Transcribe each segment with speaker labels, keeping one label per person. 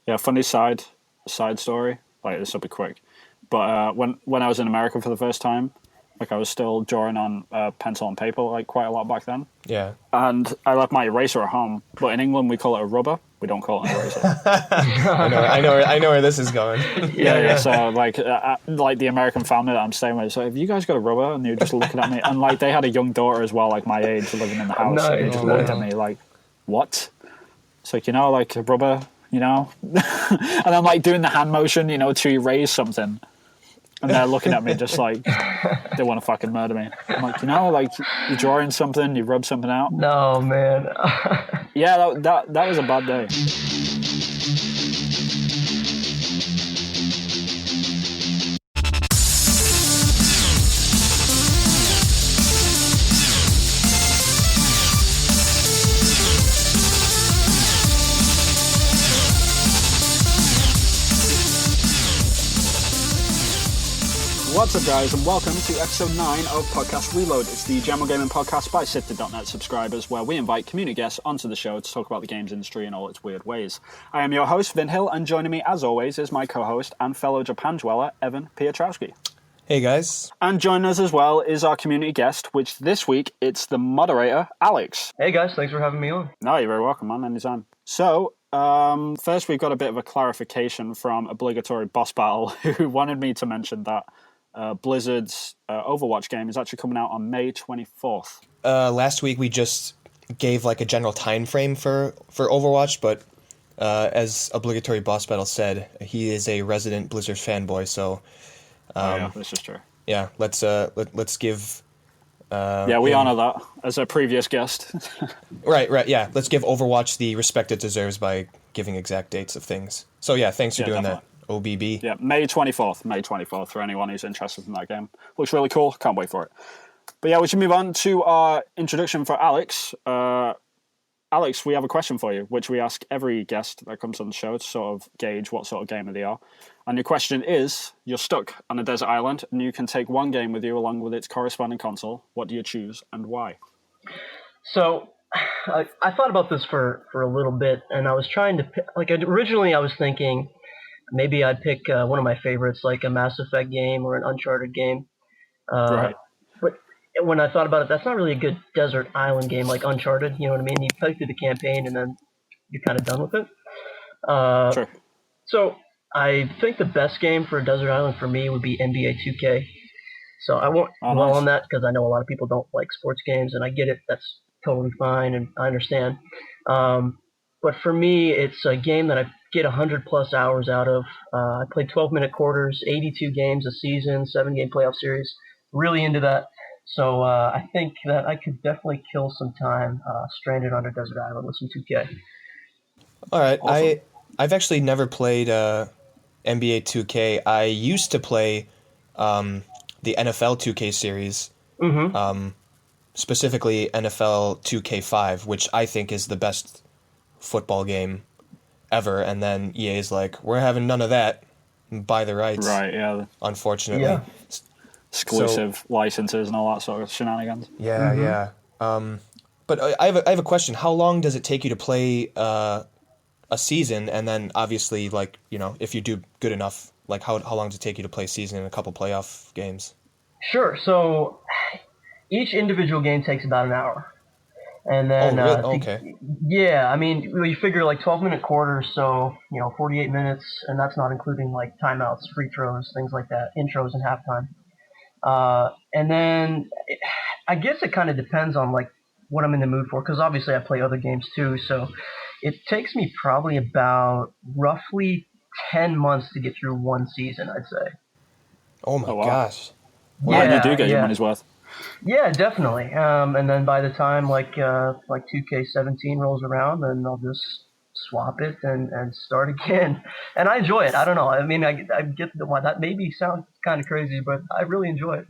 Speaker 1: Yeah, funny side story. Like, this will be quick. But when I was in America for the first time, like, I was still drawing on pencil and paper, like, quite a lot back then.
Speaker 2: Yeah.
Speaker 1: And I left my eraser at home. But in England, we call it a rubber. We don't call it an eraser.
Speaker 2: I know where this is going.
Speaker 1: Yeah. So, like the American family that I'm staying with, so have you guys got a rubber? And they're just looking at me. And, like, they had a young daughter as well, like my age, living in the house.
Speaker 3: Nice.
Speaker 1: And they just looked at me like, what? It's like, like a rubber, and I'm, like, doing the hand motion, to erase something. And they're looking at me just like they want to fucking murder me. I'm like, like, you're drawing something, you rub something out.
Speaker 3: No, man.
Speaker 1: Yeah, that was a bad day. What's up, guys, and welcome to episode 9 of Podcast Reload. It's the general gaming podcast by Sifted.net subscribers, where we invite community guests onto the show to talk about the games industry in all its weird ways. I am your host, Vin Hill, and joining me, as always, is my co-host and fellow Japan dweller, Evan Piotrowski.
Speaker 2: Hey, guys.
Speaker 1: And joining us as well is our community guest, which this week, it's the moderator, Alex.
Speaker 3: Hey, guys, thanks for having me on.
Speaker 1: No, you're very welcome, man, anytime. So, first we've got a bit of a clarification from Obligatory Boss Battle, who wanted me to mention that Blizzard's Overwatch game is actually coming out on May 24th.
Speaker 2: Last week we just gave like a general time frame for Overwatch, but as Obligatory Boss Battle said, he is a resident Blizzard fanboy, so
Speaker 1: yeah, this is true.
Speaker 2: Yeah, let's give
Speaker 1: we honor that as a previous guest.
Speaker 2: Right, yeah. Let's give Overwatch the respect it deserves by giving exact dates of things. So yeah, thanks for doing
Speaker 1: definitely.
Speaker 2: that. OBB.
Speaker 1: Yeah, May 24th for anyone who's interested in that game. Looks really cool. Can't wait for it. But yeah, we should move on to our introduction for Alex. Alex, we have a question for you, which we ask every guest that comes on the show to sort of gauge what sort of gamer they are. And your question is, you're stuck on a desert island and you can take one game with you along with its corresponding console. What do you choose and why?
Speaker 3: So, I thought about this for a little bit, and I was trying to pick, originally I was thinking maybe I'd pick one of my favorites, like a Mass Effect game or an Uncharted game.
Speaker 1: Right.
Speaker 3: But when I thought about it, that's not really a good desert island game like Uncharted. You know what I mean? You play through the campaign and then you're kind of done with it.
Speaker 1: Sure.
Speaker 3: So I think the best game for a desert island for me would be NBA 2K. So I won't dwell on that because I know a lot of people don't like sports games, and I get it. That's totally fine, and I understand. But for me, it's a game that I get 100-plus hours out of. I play 12-minute quarters, 82 games a season, 7-game playoff series. Really into that. So I think that I could definitely kill some time stranded on a desert island with some 2K.
Speaker 2: All right.
Speaker 1: Awesome.
Speaker 2: I've actually never played NBA 2K. I used to play the NFL 2K series, specifically NFL 2K5, which I think is the best football game ever. And then EA's like, we're having none of that. Buy the rights.
Speaker 1: Right, yeah.
Speaker 2: Unfortunately.
Speaker 3: Yeah.
Speaker 1: Exclusive licenses and all that sort of shenanigans.
Speaker 2: Yeah, yeah. But I have a question. How long does it take you to play a season? And then obviously, like, if you do good enough, like how long does it take you to play a season and a couple playoff games?
Speaker 3: Sure. So each individual game takes about an hour. And then,
Speaker 2: okay.
Speaker 3: Yeah, I mean, you figure like 12-minute quarters, so, 48 minutes, and that's not including like timeouts, free throws, things like that, intros and halftime. And then I guess it kind of depends on like what I'm in the mood for, because obviously I play other games too. So it takes me probably about roughly 10 months to get through one season, I'd say.
Speaker 2: Oh my gosh.
Speaker 1: Well, you do get your money's worth.
Speaker 3: Yeah, definitely. And then by the time like 2K17 rolls around, then I'll just swap it and start again. And I enjoy it. I don't know. I mean, I get why that maybe sounds kind of crazy, but I really enjoy it.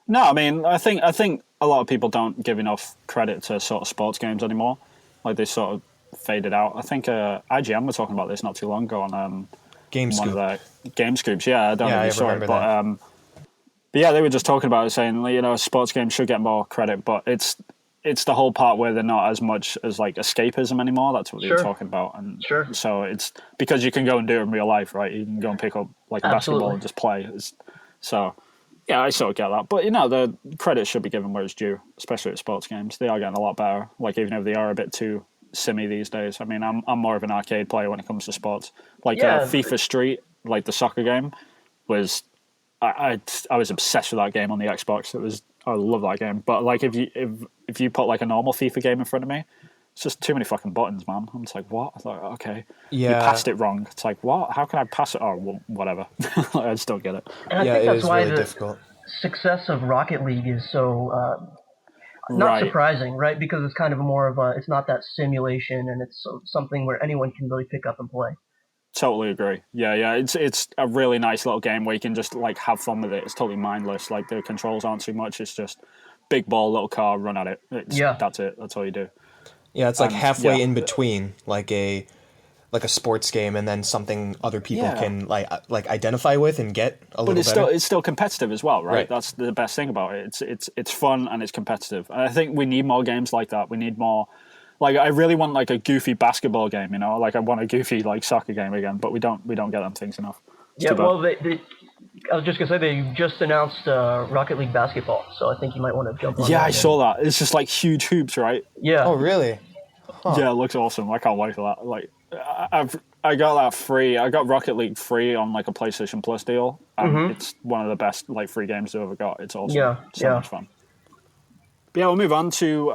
Speaker 1: No, I mean, I think a lot of people don't give enough credit to sort of sports games anymore. Like, they sort of faded out. I think IGN were talking about this not too long ago on
Speaker 2: Game
Speaker 1: one
Speaker 2: Scoop.
Speaker 1: of their Game Scoops. Yeah, I don't know if you saw it,
Speaker 2: that.
Speaker 1: But yeah, they were just talking about it, saying, sports games should get more credit, but it's it's the whole part where they're not as much as like escapism anymore. That's what
Speaker 3: Sure.
Speaker 1: they're talking about, and
Speaker 3: Sure.
Speaker 1: so it's because you can go and do it in real life, right? You can go and pick up like a basketball and just play. So yeah, I sort of get that, but the credit should be given where it's due, especially at sports games. They are getting a lot better. Like even if they are a bit too simmy these days. I mean, I'm more of an arcade player when it comes to sports. Like FIFA Street, like the soccer game, was I was obsessed with that game on the Xbox. I love that game. But like if you put like a normal FIFA game in front of me, it's just too many fucking buttons, man. I'm just like, what? I thought, okay, you passed it wrong. It's like, what? How can I pass it? Oh, well, whatever. I just don't get it.
Speaker 3: And I think that's
Speaker 2: is
Speaker 3: why
Speaker 2: really
Speaker 3: the
Speaker 2: difficult.
Speaker 3: success of Rocket League is so not surprising, right? Because it's kind of more of it's not that simulation, and it's something where anyone can really pick up and play.
Speaker 1: Totally agree. Yeah. It's a really nice little game where you can just like have fun with it. It's totally mindless. Like the controls aren't too much. It's just big ball, little car, run at it. That's it. That's all you do.
Speaker 2: Yeah, it's like halfway in between, like a sports game, and then something other people can like identify with and get a little better.
Speaker 1: But it's still competitive as well, right? That's the best thing about it. It's fun and it's competitive. And I think we need more games like that. We need more. Like I really want like a goofy basketball game, Like I want a goofy like soccer game again, but we don't get them things enough. It's
Speaker 3: well, I was just gonna say they just announced Rocket League basketball, so I think you might want to jump on.
Speaker 1: Yeah, I saw that. It's just like huge hoops, right?
Speaker 3: Yeah.
Speaker 2: Oh, really? Huh.
Speaker 1: Yeah, it looks awesome. I can't wait for that. Like I got that free. I got Rocket League free on like a PlayStation Plus deal, and it's one of the best like free games I've ever got. It's awesome.
Speaker 3: Yeah,
Speaker 1: so much fun. But yeah, we'll move on to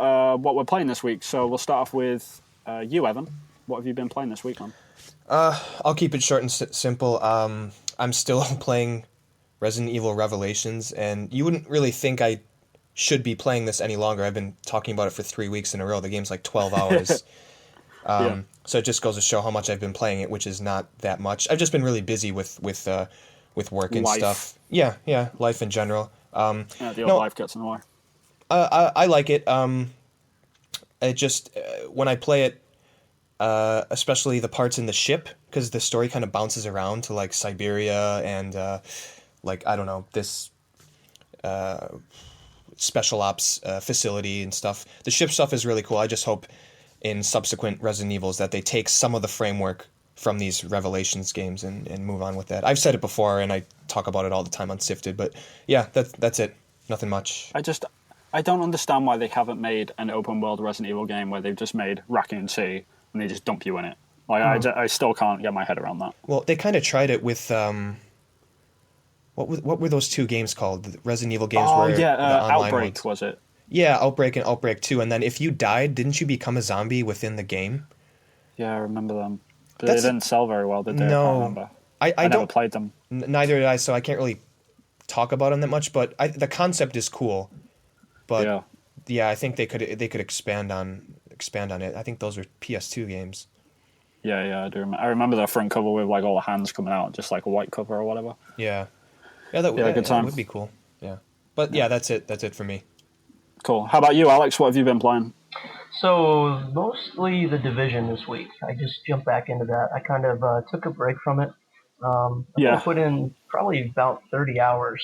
Speaker 1: what we're playing this week. So we'll start off with you, Evan. What have you been playing this week, man?
Speaker 2: I'll keep it short and simple. I'm still playing Resident Evil Revelations, and you wouldn't really think I should be playing this any longer. I've been talking about it for 3 weeks in a row. The game's like 12 hours. So it just goes to show how much I've been playing it, which is not that much. I've just been really busy with work and stuff. Yeah, life in general.
Speaker 1: The old life gets in the way.
Speaker 2: I like it. It just when I play it, especially the parts in the ship, because the story kind of bounces around to like Siberia and like I don't know, this special ops facility and stuff. The ship stuff is really cool. I just hope in subsequent Resident Evils that they take some of the framework from these Revelations games and move on with that. I've said it before and I talk about it all the time on Sifted, but yeah, that's it. Nothing much.
Speaker 1: I don't understand why they haven't made an open world Resident Evil game where they've just made Raccoon City and they just dump you in it. Like I still can't get my head around that.
Speaker 2: Well, they kind of tried it with what were those two games called? The Resident Evil games where the online
Speaker 1: Outbreak
Speaker 2: ones.
Speaker 1: Was it?
Speaker 2: Yeah, Outbreak and Outbreak 2, and then if you died, didn't you become a zombie within the game?
Speaker 1: Yeah, I remember them. But they didn't sell very well, did they?
Speaker 2: No.
Speaker 1: I can't remember.
Speaker 2: I
Speaker 1: never played them.
Speaker 2: Neither did I, so I can't really talk about them that much, but the concept is cool. But yeah, I think they could expand on it. I think those were PS2 games.
Speaker 1: Yeah, I do. I remember the front cover with like all the hands coming out, just like a white cover or whatever.
Speaker 2: Yeah,
Speaker 1: good time.
Speaker 2: That would be cool. Yeah, but yeah, that's it. That's it for me.
Speaker 1: Cool. How about you, Alex? What have you been playing?
Speaker 3: So mostly The Division this week. I just jumped back into that. I kind of took a break from it. I put in probably about 30 hours,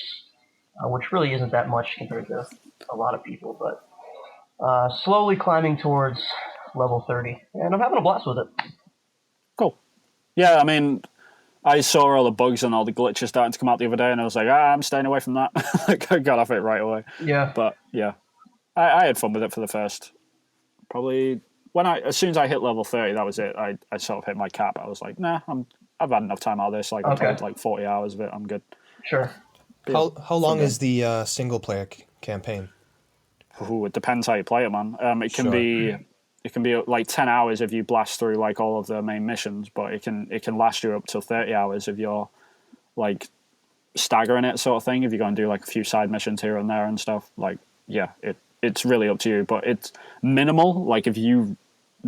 Speaker 3: which really isn't that much compared to a lot of people, but slowly climbing towards level 30, and I'm having a blast with it.
Speaker 1: Cool. Yeah, I mean, I saw all the bugs and all the glitches starting to come out the other day, and I was like, I'm staying away from that. I got off it right away.
Speaker 3: Yeah.
Speaker 1: But yeah, I had fun with it for the first, probably, as soon as I hit level 30, that was it. I sort of hit my cap. I was like, nah, I've had enough time out of this. Like, I played like 40 hours of it. I'm good.
Speaker 3: Sure.
Speaker 2: How long is the single player campaign?
Speaker 1: Ooh, it depends how you play it, man. It can be like 10 hours if you blast through like all of the main missions, but it can last you up to 30 hours if you're like staggering it sort of thing. If you're going to do like a few side missions here and there and stuff, like yeah, it's really up to you. But it's minimal. Like if you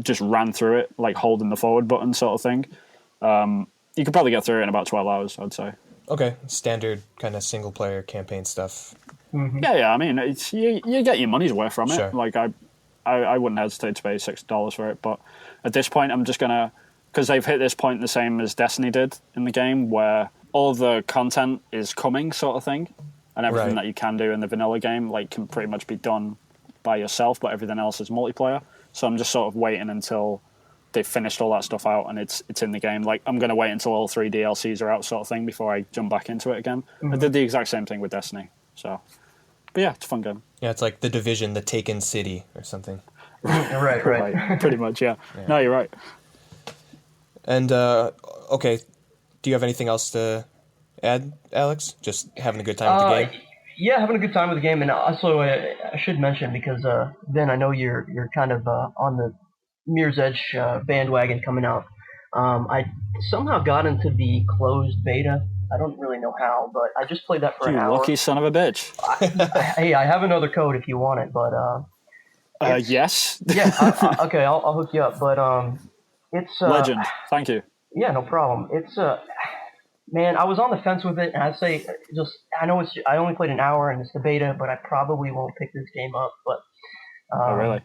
Speaker 1: just ran through it, like holding the forward button sort of thing, you could probably get through it in about 12 hours, I'd say. Okay,
Speaker 2: standard kind of single player campaign stuff.
Speaker 3: Mm-hmm.
Speaker 1: Yeah. I mean, it's you get your money's worth from it.
Speaker 2: Sure.
Speaker 1: Like I wouldn't hesitate to pay $6 for it, but at this point I'm just gonna, because they've hit this point the same as Destiny did in the game, where all the content is coming sort of thing, and everything that you can do in the vanilla game like can pretty much be done by yourself, but everything else is multiplayer. So I'm just sort of waiting until they've finished all that stuff out and it's in the game. Like, I'm going to wait until all 3 DLCs are out sort of thing before I jump back into it again. I did the exact same thing with Destiny. So, but yeah, it's a fun game.
Speaker 2: Yeah, it's like The Division, the Taken City or something.
Speaker 3: Right.
Speaker 1: Pretty much, yeah. No, you're right.
Speaker 2: And, okay, do you have anything else to add, Alex? Just having a good time with the game?
Speaker 3: Yeah, having a good time with the game. And also, I should mention, because Vin, I know you're kind of on the Mirror's Edge bandwagon coming out. I somehow got into the closed beta. I don't really know how, but I just played that for an hour.
Speaker 1: You lucky son of a bitch.
Speaker 3: Hey, I have another code if you want it, but...
Speaker 1: yes.
Speaker 3: Yeah, okay, I'll hook you up, but it's...
Speaker 1: Legend, thank you.
Speaker 3: Yeah, no problem. It's... man, I was on the fence with it, and I'd say I know I only played an hour, and it's the beta, but I probably won't pick this game up, but...
Speaker 1: oh, really?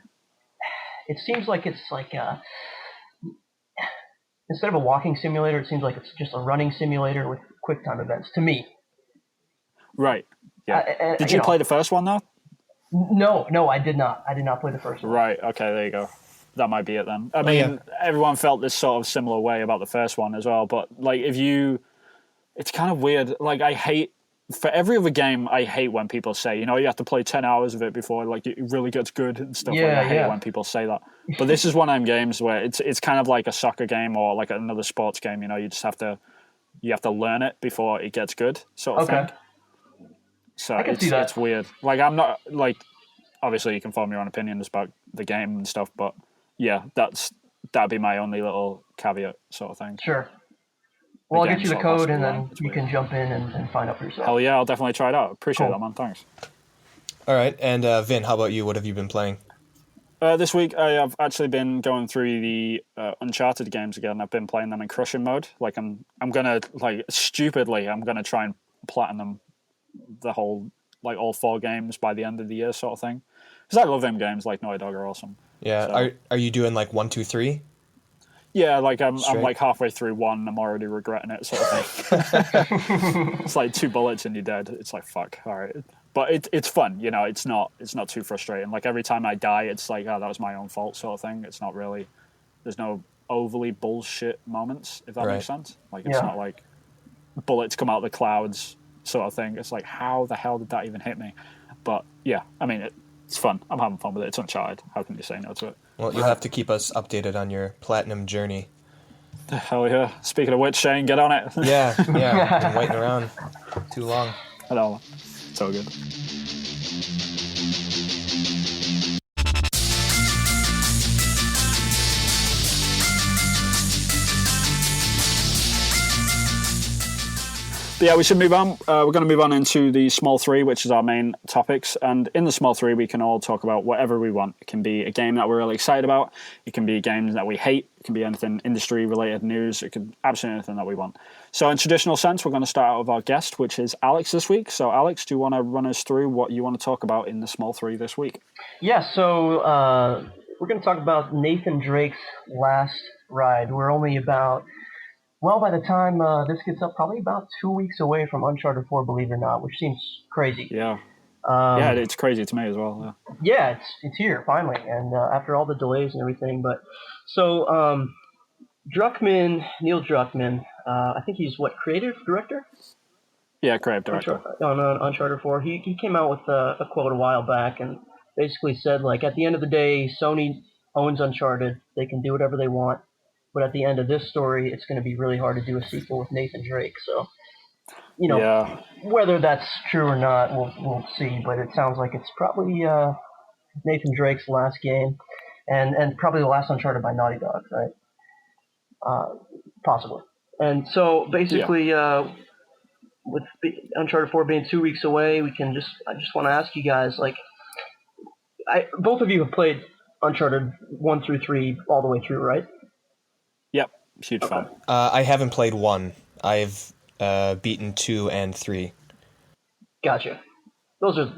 Speaker 3: It seems like it's like instead of a walking simulator, it seems like it's just a running simulator with quick time events to me.
Speaker 1: Right. Yeah. Did you play the first one though?
Speaker 3: No, I did not. I did not play the first one.
Speaker 1: Right. Okay. There you go. That might be it then. I mean, everyone felt this sort of similar way about the first one as well. But like, it's kind of weird. Like, for every other game, I hate when people say, you have to play 10 hours of it before like it really gets good and stuff.
Speaker 3: Yeah,
Speaker 1: I hate when people say that. But this is one of them games where it's kind of like a soccer game or like another sports game. You just have to learn it before it gets good, sort of thing. So
Speaker 3: I can see that.
Speaker 1: It's weird. Like, I'm not like, obviously you can form your own opinions about the game and stuff, but yeah, that'd be my only little caveat, sort of thing.
Speaker 3: Sure. Well, I'll get you the code, and then you can jump in and find out for yourself.
Speaker 1: Hell yeah, I'll definitely try it out. Appreciate that, man. Thanks.
Speaker 2: All right, and Vin, how about you? What have you been playing?
Speaker 1: This week, I have actually been going through the Uncharted games again. I've been playing them in crushing mode. Like, I'm gonna, like, stupidly, I'm gonna try and platinum the whole, like, all 4 games by the end of the year, sort of thing. Because I love them games. Like, Naughty Dog are awesome.
Speaker 2: Yeah. So. Are you doing like 1, 2, 3?
Speaker 1: Yeah, like I'm like halfway through 1. I'm already regretting it, sort of thing. It's like 2 bullets and you're dead. It's like, fuck. All right, but it's fun. It's not too frustrating. Like, every time I die, it's like, oh, that was my own fault, sort of thing. It's not really. There's no overly bullshit moments, if that makes sense. Like, it's not like bullets come out of the clouds, sort of thing. It's like, how the hell did that even hit me? But yeah, I mean, it's fun. I'm having fun with it. It's Uncharted. How can you say no to it?
Speaker 2: Well, you'll have to keep us updated on your platinum journey.
Speaker 1: Hell yeah. Speaking of which, Shane, get on it.
Speaker 2: Yeah. I've been waiting around too long.
Speaker 1: I know. So good. But yeah, we should move on. We're going to move on into the small 3, which is our main topics. And in the small 3, we can all talk about whatever we want. It can be a game that we're really excited about. It can be games that we hate. It can be anything industry-related news. It can absolutely anything that we want. So in traditional sense, we're going to start out with our guest, which is Alex this week. So Alex, do you want to run us through what you want to talk about in the small 3 this week?
Speaker 3: Yeah, so we're going to talk about Nathan Drake's last ride. We're only about... Well, by the time this gets up, probably about 2 weeks away from Uncharted 4, believe it or not, which seems crazy.
Speaker 1: Yeah. It's crazy to me as well.
Speaker 3: Yeah, it's here, finally, and after all the delays and everything. But so, Neil Druckmann, I think he's, creative director?
Speaker 1: Yeah, creative director.
Speaker 3: On Uncharted 4. He came out with a quote a while back and basically said, like, at the end of the day, Sony owns Uncharted. They can do whatever they want. But at the end of this story, it's going to be really hard to do a sequel with Nathan Drake. So, whether that's true or not, we'll see. But it sounds like it's probably Nathan Drake's last game, and probably the last Uncharted by Naughty Dog, right? Possibly. And so basically, with Uncharted 4 being 2 weeks away, I just want to ask you guys, like, both of you have played Uncharted 1 through 3 all the way through, right?
Speaker 1: Yep, huge fan.
Speaker 2: I haven't played 1. I've beaten 2 and 3.
Speaker 3: Gotcha. Those are,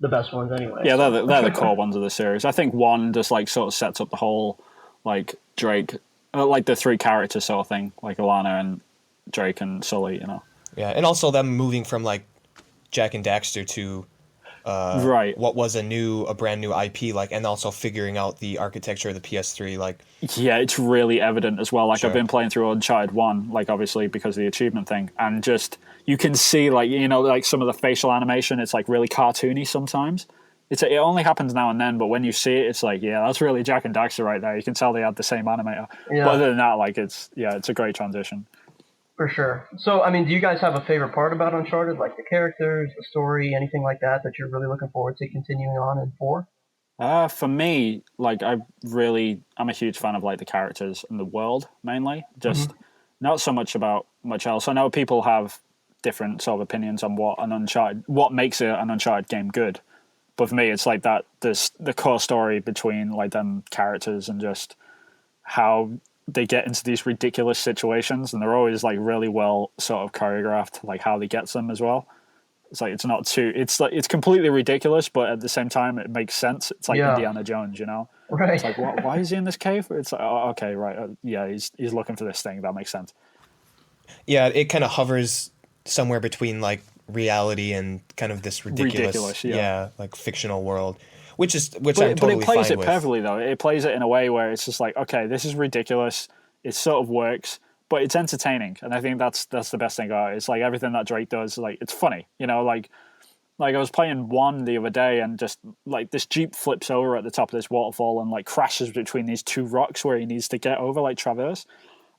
Speaker 3: the best ones anyway.
Speaker 1: Yeah, they're the core ones of the series. I think 1 just like sort of sets up the whole like Drake, like the 3 characters sort of thing, like Alana and Drake and Sully.
Speaker 2: Yeah, and also them moving from like Jack and Daxter to
Speaker 1: Right.
Speaker 2: what was a brand new IP like, and also figuring out the architecture of the PS3 like.
Speaker 1: Yeah, it's really evident as well. Like
Speaker 2: Sure.
Speaker 1: I've been playing through Uncharted 1, like obviously because of the achievement thing, and just you can see like like some of the facial animation, it's like really cartoony sometimes. It only happens now and then, but when you see it, it's like, yeah, that's really Jack and Daxter right there. You can tell they had the same animator.
Speaker 3: Yeah.
Speaker 1: But other than that, like it's a great transition.
Speaker 3: For sure. So, I mean, do you guys have a favorite part about Uncharted, like the characters, the story, anything like that you're really looking forward to continuing on in 4?
Speaker 1: For me, like I'm a huge fan of like the characters and the world mainly. Just not so much about much else. I know people have different sort of opinions on what makes an Uncharted game good. But for me, it's like that the core story between like them characters and just how they get into these ridiculous situations, and they're always like really well sort of choreographed, like how they get them as well. It's like it's completely ridiculous, but at the same time it makes sense. It's like Indiana Jones,
Speaker 3: Right.
Speaker 1: It's like why is he in this cave? It's like, oh, okay, right, he's looking for this thing. That makes sense.
Speaker 2: Yeah, it kind of hovers somewhere between like reality and kind of this ridiculous like fictional world, which I'm totally fine with. But
Speaker 1: it plays it perfectly though. It plays it in a way where it's just like, okay, this is ridiculous. It sort of works, but it's entertaining, and I think that's the best thing about it. It's like everything that Drake does, like it's funny, like I was playing 1 the other day, and just like this Jeep flips over at the top of this waterfall and like crashes between these 2 rocks where he needs to get over, like traverse.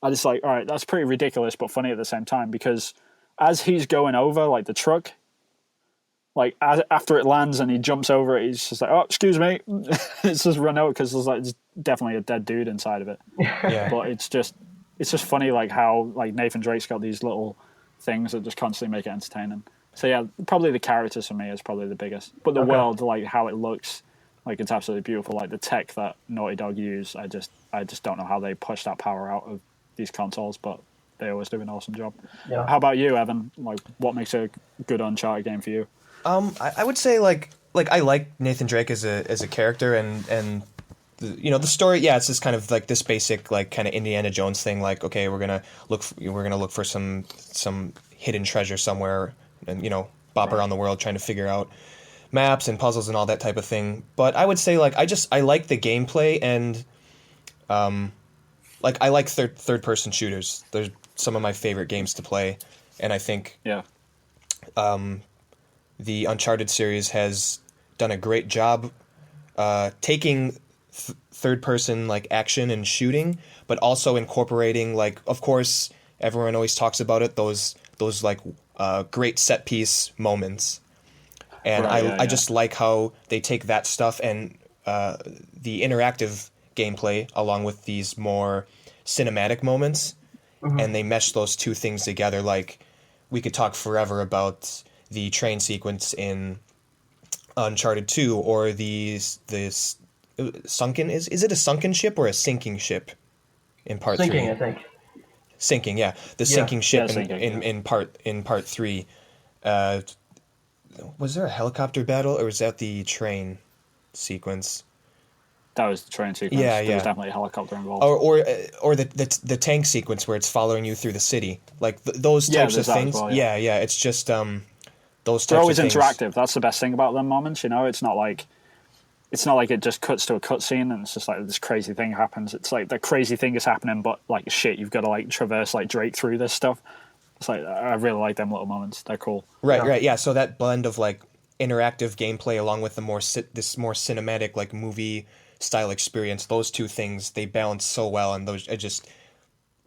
Speaker 1: I just like, all right, that's pretty ridiculous, but funny at the same time, because as he's going over, like the truck, like after it lands and he jumps over it, he's just like, oh, excuse me. It's just run out because there's definitely a dead dude inside of it.
Speaker 2: Yeah.
Speaker 1: But it's just funny, like how like Nathan Drake's got these little things that just constantly make it entertaining. So yeah, probably the characters for me is probably the biggest. But the world, like how it looks, like it's absolutely beautiful. Like the tech that Naughty Dog use, I just don't know how they push that power out of these consoles, but they always do an awesome job.
Speaker 3: Yeah.
Speaker 1: How about you, Evan? Like, what makes a good Uncharted game for you?
Speaker 2: I would say like I like Nathan Drake as a character, and the story. Yeah, it's just kind of like this basic like kind of Indiana Jones thing. Like, okay, we're gonna look for some hidden treasure somewhere, and bop around the world trying to figure out maps and puzzles and all that type of thing. But I would say like I like the gameplay, and like I like third person shooters. They're some of my favorite games to play, and I think the Uncharted series has done a great job taking third person like action and shooting, but also incorporating, like, of course everyone always talks about it, those like great set piece moments. And I just like how they take that stuff and the interactive gameplay along with these more cinematic moments, and they mesh those two things together. Like, we could talk forever about the train sequence in Uncharted 2, or this sunken, is it a sunken ship or a sinking ship in part 3?
Speaker 3: Sinking, I think.
Speaker 2: Sinking, yeah. The sinking ship
Speaker 1: sinking,
Speaker 2: in part 3. Was there a helicopter battle, or was that the train sequence?
Speaker 1: That was the train sequence.
Speaker 2: Yeah,
Speaker 1: There was definitely a helicopter involved.
Speaker 2: Or the tank sequence where it's following you through the city. Like those types of things. Well, yeah. It's just those types
Speaker 1: They're always
Speaker 2: of things.
Speaker 1: interactive. That's the best thing about them moments. It's not like it just cuts to a cutscene and it's just like this crazy thing happens. It's like the crazy thing is happening, but like shit, you've got to like traverse like Drake through this stuff. It's like, I really like them little moments. They're cool.
Speaker 2: Right. Yeah. So that blend of like interactive gameplay along with the this more cinematic like movie style experience, those two things, they balance so well, and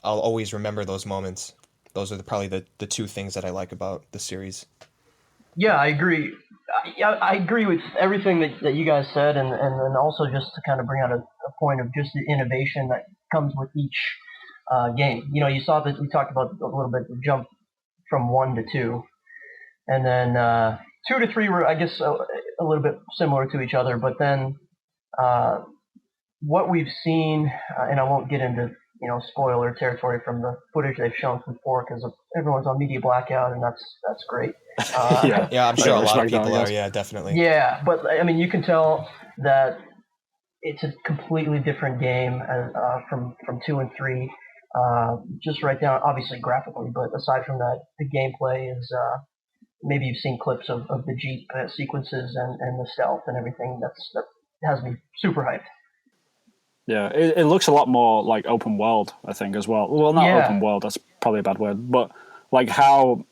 Speaker 2: I'll always remember those moments. Those are probably the two things that I like about the series.
Speaker 3: Yeah, I agree. I agree with everything that you guys said, and then also just to kind of bring out a point of just the innovation that comes with each game. You saw that we talked about a little bit the jump from 1 to 2, and then 2 to 3 were, I guess, a little bit similar to each other. But then what we've seen, and I won't get into spoiler territory from the footage they've shown from 4 because everyone's on media blackout, and that's great.
Speaker 2: Yeah, I'm sure a lot of people are. Yeah, definitely.
Speaker 3: Yeah, but I mean, you can tell that it's a completely different game from 2 and 3. Just right down, obviously graphically, but aside from that, the gameplay maybe you've seen clips of the Jeep sequences and the stealth and everything. That has me super hyped.
Speaker 1: Yeah, it looks a lot more like open world, I think, as well. Well, not
Speaker 3: Yeah.
Speaker 1: open world, that's probably a bad word, but like how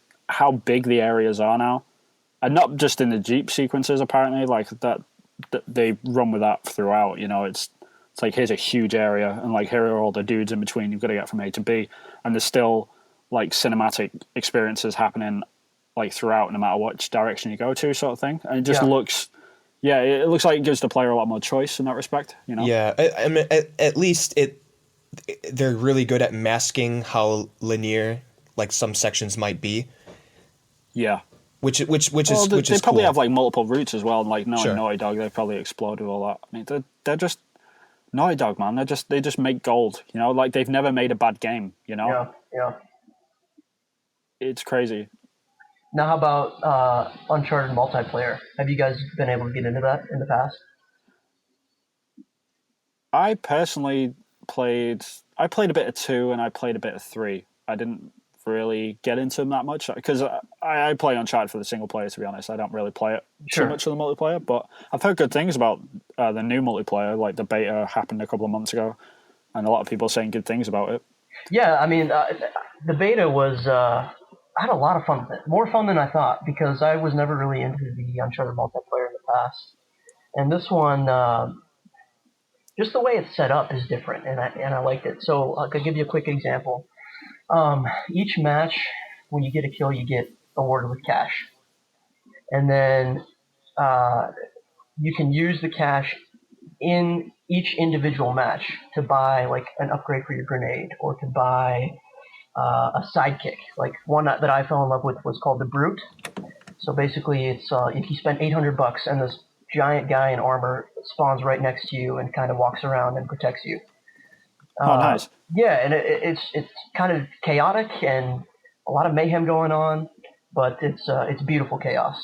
Speaker 1: big the areas are now. And not just in the Jeep sequences, apparently, like that they run with that throughout. You know, it's like here's a huge area, and like here are all the dudes in between you've got to get from A to B, and there's still like cinematic experiences happening like throughout, no matter which direction you go to, sort of thing. And it just looks, it looks like it gives the player a lot more choice in that respect. You know,
Speaker 2: Yeah, I mean, at least they're really good at masking how linear like some sections might be.
Speaker 1: Yeah.
Speaker 2: Which
Speaker 1: Well,
Speaker 2: is
Speaker 1: they probably
Speaker 2: cool.
Speaker 1: have like multiple routes as well. And like knowing
Speaker 2: Sure.
Speaker 1: Naughty Dog, they probably explode with all that. I mean, they're just Naughty Dog, man. They just make gold. You know, like they've never made a bad game. You know,
Speaker 3: Yeah.
Speaker 1: it's crazy.
Speaker 3: Now, how about Uncharted multiplayer? Have you guys been able to get into that in the past?
Speaker 1: I personally played. I played a bit of 2 and I played a bit of 3. I didn't really get into them that much because I play Uncharted for the single player. To be honest, I don't really play it too much of the multiplayer. But I've heard good things about the new multiplayer. Like the beta happened a couple of months ago, and a lot of people saying good things about it.
Speaker 3: Yeah, I mean, the beta was. I had a lot of fun with it. More fun than I thought because I was never really into the Uncharted multiplayer in the past. And this one, just the way it's set up is different, and I liked it. So I could give you a quick example. Each match, when you get a kill, you get awarded with cash, and then you can use the cash in each individual match to buy like an upgrade for your grenade or to buy a sidekick. Like one that I fell in love with was called the Brute. So basically, it's if you spend $800 and this giant guy in armor spawns right next to you and kind of walks around and protects you.
Speaker 1: Oh, nice.
Speaker 3: Yeah, and it's kind of chaotic and a lot of mayhem going on, but it's beautiful chaos.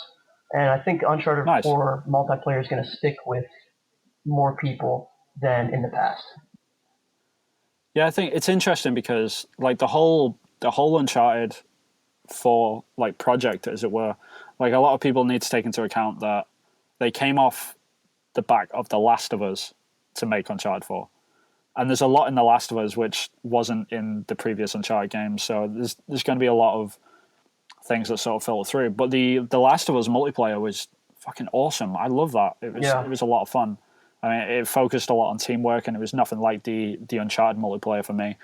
Speaker 3: And I think Uncharted 4 multiplayer is going to stick with more people than in the past.
Speaker 1: Yeah, I think it's interesting because like the whole Uncharted 4 like project, as it were, like a lot of people need to take into account that they came off the back of The Last of Us to make Uncharted 4. And there's a lot in The Last of Us which wasn't in the previous Uncharted games, so there's going to be a lot of things that sort of filter through. But the Last of Us multiplayer was fucking awesome. I love that. It was a lot of fun. I mean, it focused a lot on teamwork, and it was nothing like the Uncharted multiplayer for me.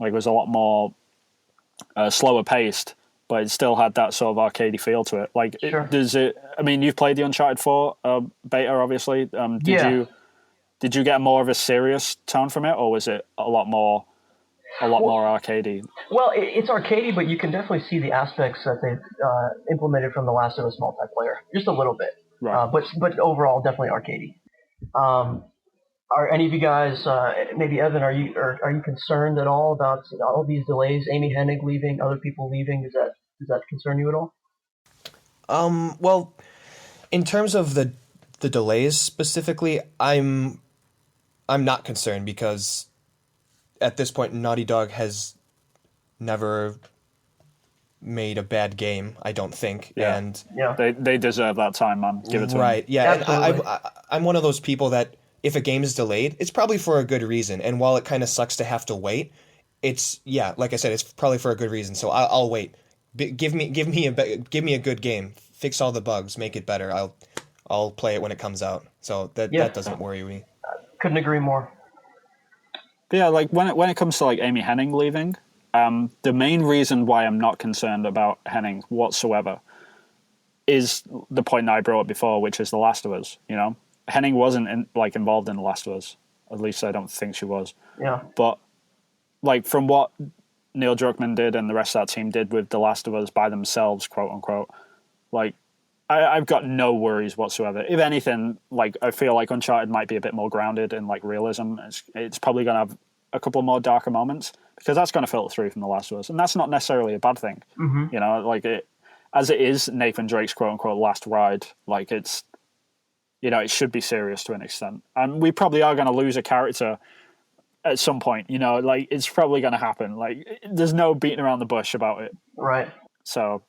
Speaker 1: Like, it was a lot more slower paced, but it still had that sort of arcadey feel to it. Like, I mean, you've played the Uncharted 4 beta, obviously. Did you get more of a serious tone from it, or was it a lot more arcadey?
Speaker 3: Well, it's arcadey, but you can definitely see the aspects that they've implemented from The Last of Us multiplayer, just a little bit.
Speaker 1: Right.
Speaker 3: But overall, definitely arcadey. Are any of you guys, maybe Evan, are you concerned at all about all these delays? Amy Hennig leaving, other people leaving. Does that concern you at all?
Speaker 2: Well, in terms of the delays specifically, I'm not concerned because at this point, Naughty Dog has never made a bad game, I don't think.
Speaker 1: Yeah.
Speaker 2: And
Speaker 1: they deserve that time, man. Give it to them.
Speaker 2: Right, yeah.
Speaker 3: Absolutely.
Speaker 2: And I'm one of those people that if a game is delayed, it's probably for a good reason. And while it kind of sucks to have to wait, it's, like I said, it's probably for a good reason. So I'll wait. Give me a good game. Fix all the bugs, make it better. I'll play it when it comes out. So that doesn't worry me.
Speaker 3: Couldn't agree more.
Speaker 1: But yeah, like when it comes to like Amy Hennig leaving, the main reason why I'm not concerned about Hennig whatsoever is the point that I brought up before, which is The Last of Us. You know, Hennig wasn't involved in The Last of Us. At least I don't think she was.
Speaker 3: Yeah.
Speaker 1: But like from what Neil Druckmann did and the rest of that team did with The Last of Us by themselves, quote unquote, like I've got no worries whatsoever. If anything, like I feel like Uncharted might be a bit more grounded in like realism. It's probably going to have a couple more darker moments because that's going to filter through from The Last of Us, and that's not necessarily a bad thing.
Speaker 3: Mm-hmm.
Speaker 1: You know, like as it is Nathan Drake's quote unquote last ride. Like it's, you know, it should be serious to an extent, and we probably are going to lose a character at some point. You know, like it's probably going to happen. Like there's no beating around the bush about it.
Speaker 3: Right.
Speaker 1: So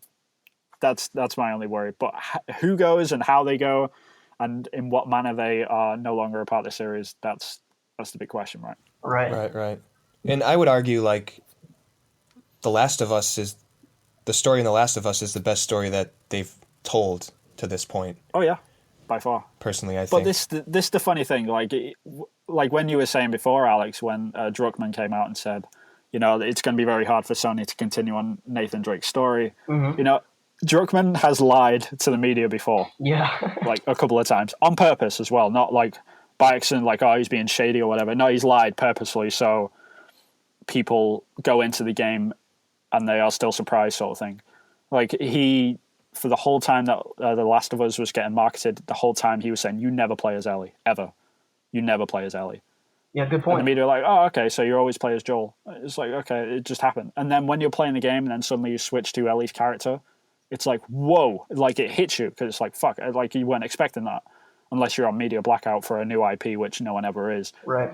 Speaker 1: That's my only worry. But who goes and how they go, and in what manner they are no longer a part of the series, that's the big question, right?
Speaker 2: Right. And I would argue like The Last of Us is the story in The Last of Us is the best story that they've told to this point.
Speaker 1: Oh yeah, by far.
Speaker 2: Personally, I think.
Speaker 1: But this the funny thing, like when you were saying before, Alex, when Druckmann came out and said, it's going to be very hard for Sony to continue on Nathan Drake's story.
Speaker 3: Mm-hmm.
Speaker 1: Druckmann has lied to the media before.
Speaker 3: Yeah.
Speaker 1: Like a couple of times. On purpose as well. Not like by accident, like, oh, he's being shady or whatever. No, he's lied purposely so people go into the game and they are still surprised sort of thing. Like for the whole time that The Last of Us was getting marketed, the whole time he was saying, you never play as Ellie, ever. You never play as Ellie.
Speaker 3: Yeah, good point.
Speaker 1: And the media are like, oh, okay, so you always play as Joel. It's like, okay, it just happened. And then when you're playing the game and then suddenly you switch to Ellie's character, it's like, whoa, like it hits you because it's like, fuck, like you weren't expecting that unless you're on media blackout for a new IP, which no one ever is.
Speaker 3: Right.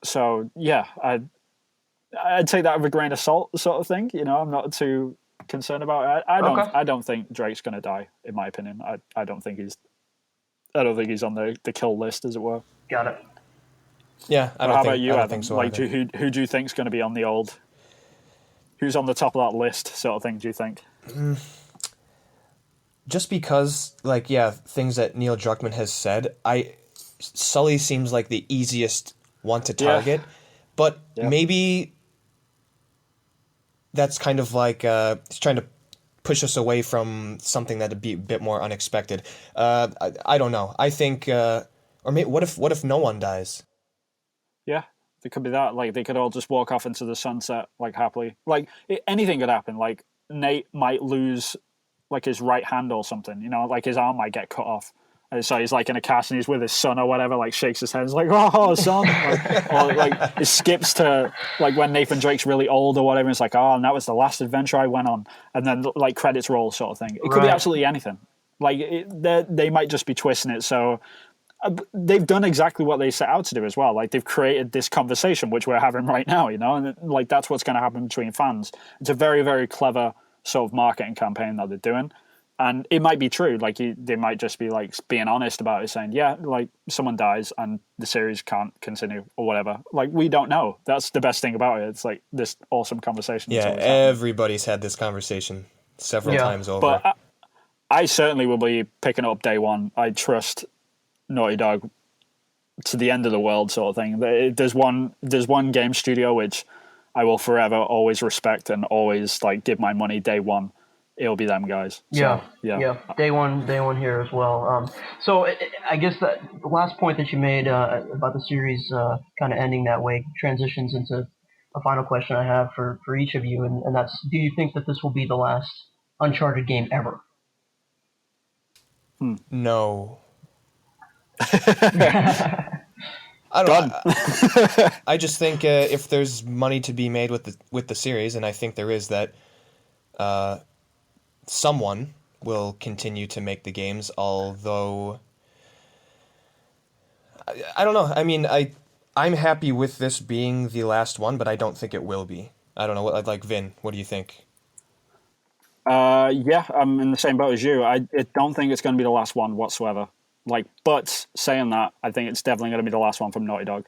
Speaker 1: So, yeah, I'd take that with a grain of salt sort of thing. I'm not too concerned about it. I don't think Drake's going to die, in my opinion. I don't think he's on the kill list, as it were.
Speaker 3: Got it.
Speaker 2: Yeah,
Speaker 1: how about you,
Speaker 2: I don't
Speaker 1: Adam?
Speaker 2: think so.
Speaker 1: Like, who do you think's going to be on the old? Who's on the top of that list, sort of thing? Do you think?
Speaker 2: Just because, like, yeah, things that Neil Druckmann has said, Sully seems like the easiest one to target, but maybe that's kind of like he's trying to push us away from something that'd be a bit more unexpected. I don't know. I think, or maybe what if no one dies?
Speaker 1: Yeah, there could be that. Like, they could all just walk off into the sunset, like, happily. Like, anything could happen. Like, Nate might lose, like, his right hand or something. Like, his arm might get cut off. And so he's, like, in a cast and he's with his son or whatever, like, shakes his head. He's like, oh, son. Or, like, it skips to, like, when Nathan Drake's really old or whatever. And it's like, oh, and that was the last adventure I went on. And then, like, credits roll sort of thing. It could be absolutely anything. Like, they might just be twisting it so... They've done exactly what they set out to do as well. Like, they've created this conversation, which we're having right now, and like, that's what's going to happen between fans. It's a very, very clever sort of marketing campaign that they're doing. And it might be true. Like, they might just be, like, being honest about it, saying, yeah, like, someone dies and the series can't continue or whatever. Like, we don't know. That's the best thing about it. It's, like, this awesome conversation.
Speaker 2: Yeah, everybody's had this conversation several times over.
Speaker 1: But I certainly will be picking up day one. I trust Naughty Dog to the end of the world, sort of thing. There's one game studio which I will forever always respect and always, like, give my money day one. It'll be them guys. So,
Speaker 3: yeah. Day one here as well. So I guess that the last point that you made about the series kind of ending that way transitions into a final question I have for each of you, and that's: do you think that this will be the last Uncharted game ever?
Speaker 2: No. I don't. I just think if there's money to be made with the series, and I think there is, that someone will continue to make the games. Although I don't know. I mean, I'm happy with this being the last one, but I don't think it will be. I don't know. Like, Vin, what do you think?
Speaker 1: Yeah, I'm in the same boat as you. I don't think it's going to be the last one whatsoever. Like, but saying that, I think it's definitely going to be the last one from Naughty Dog.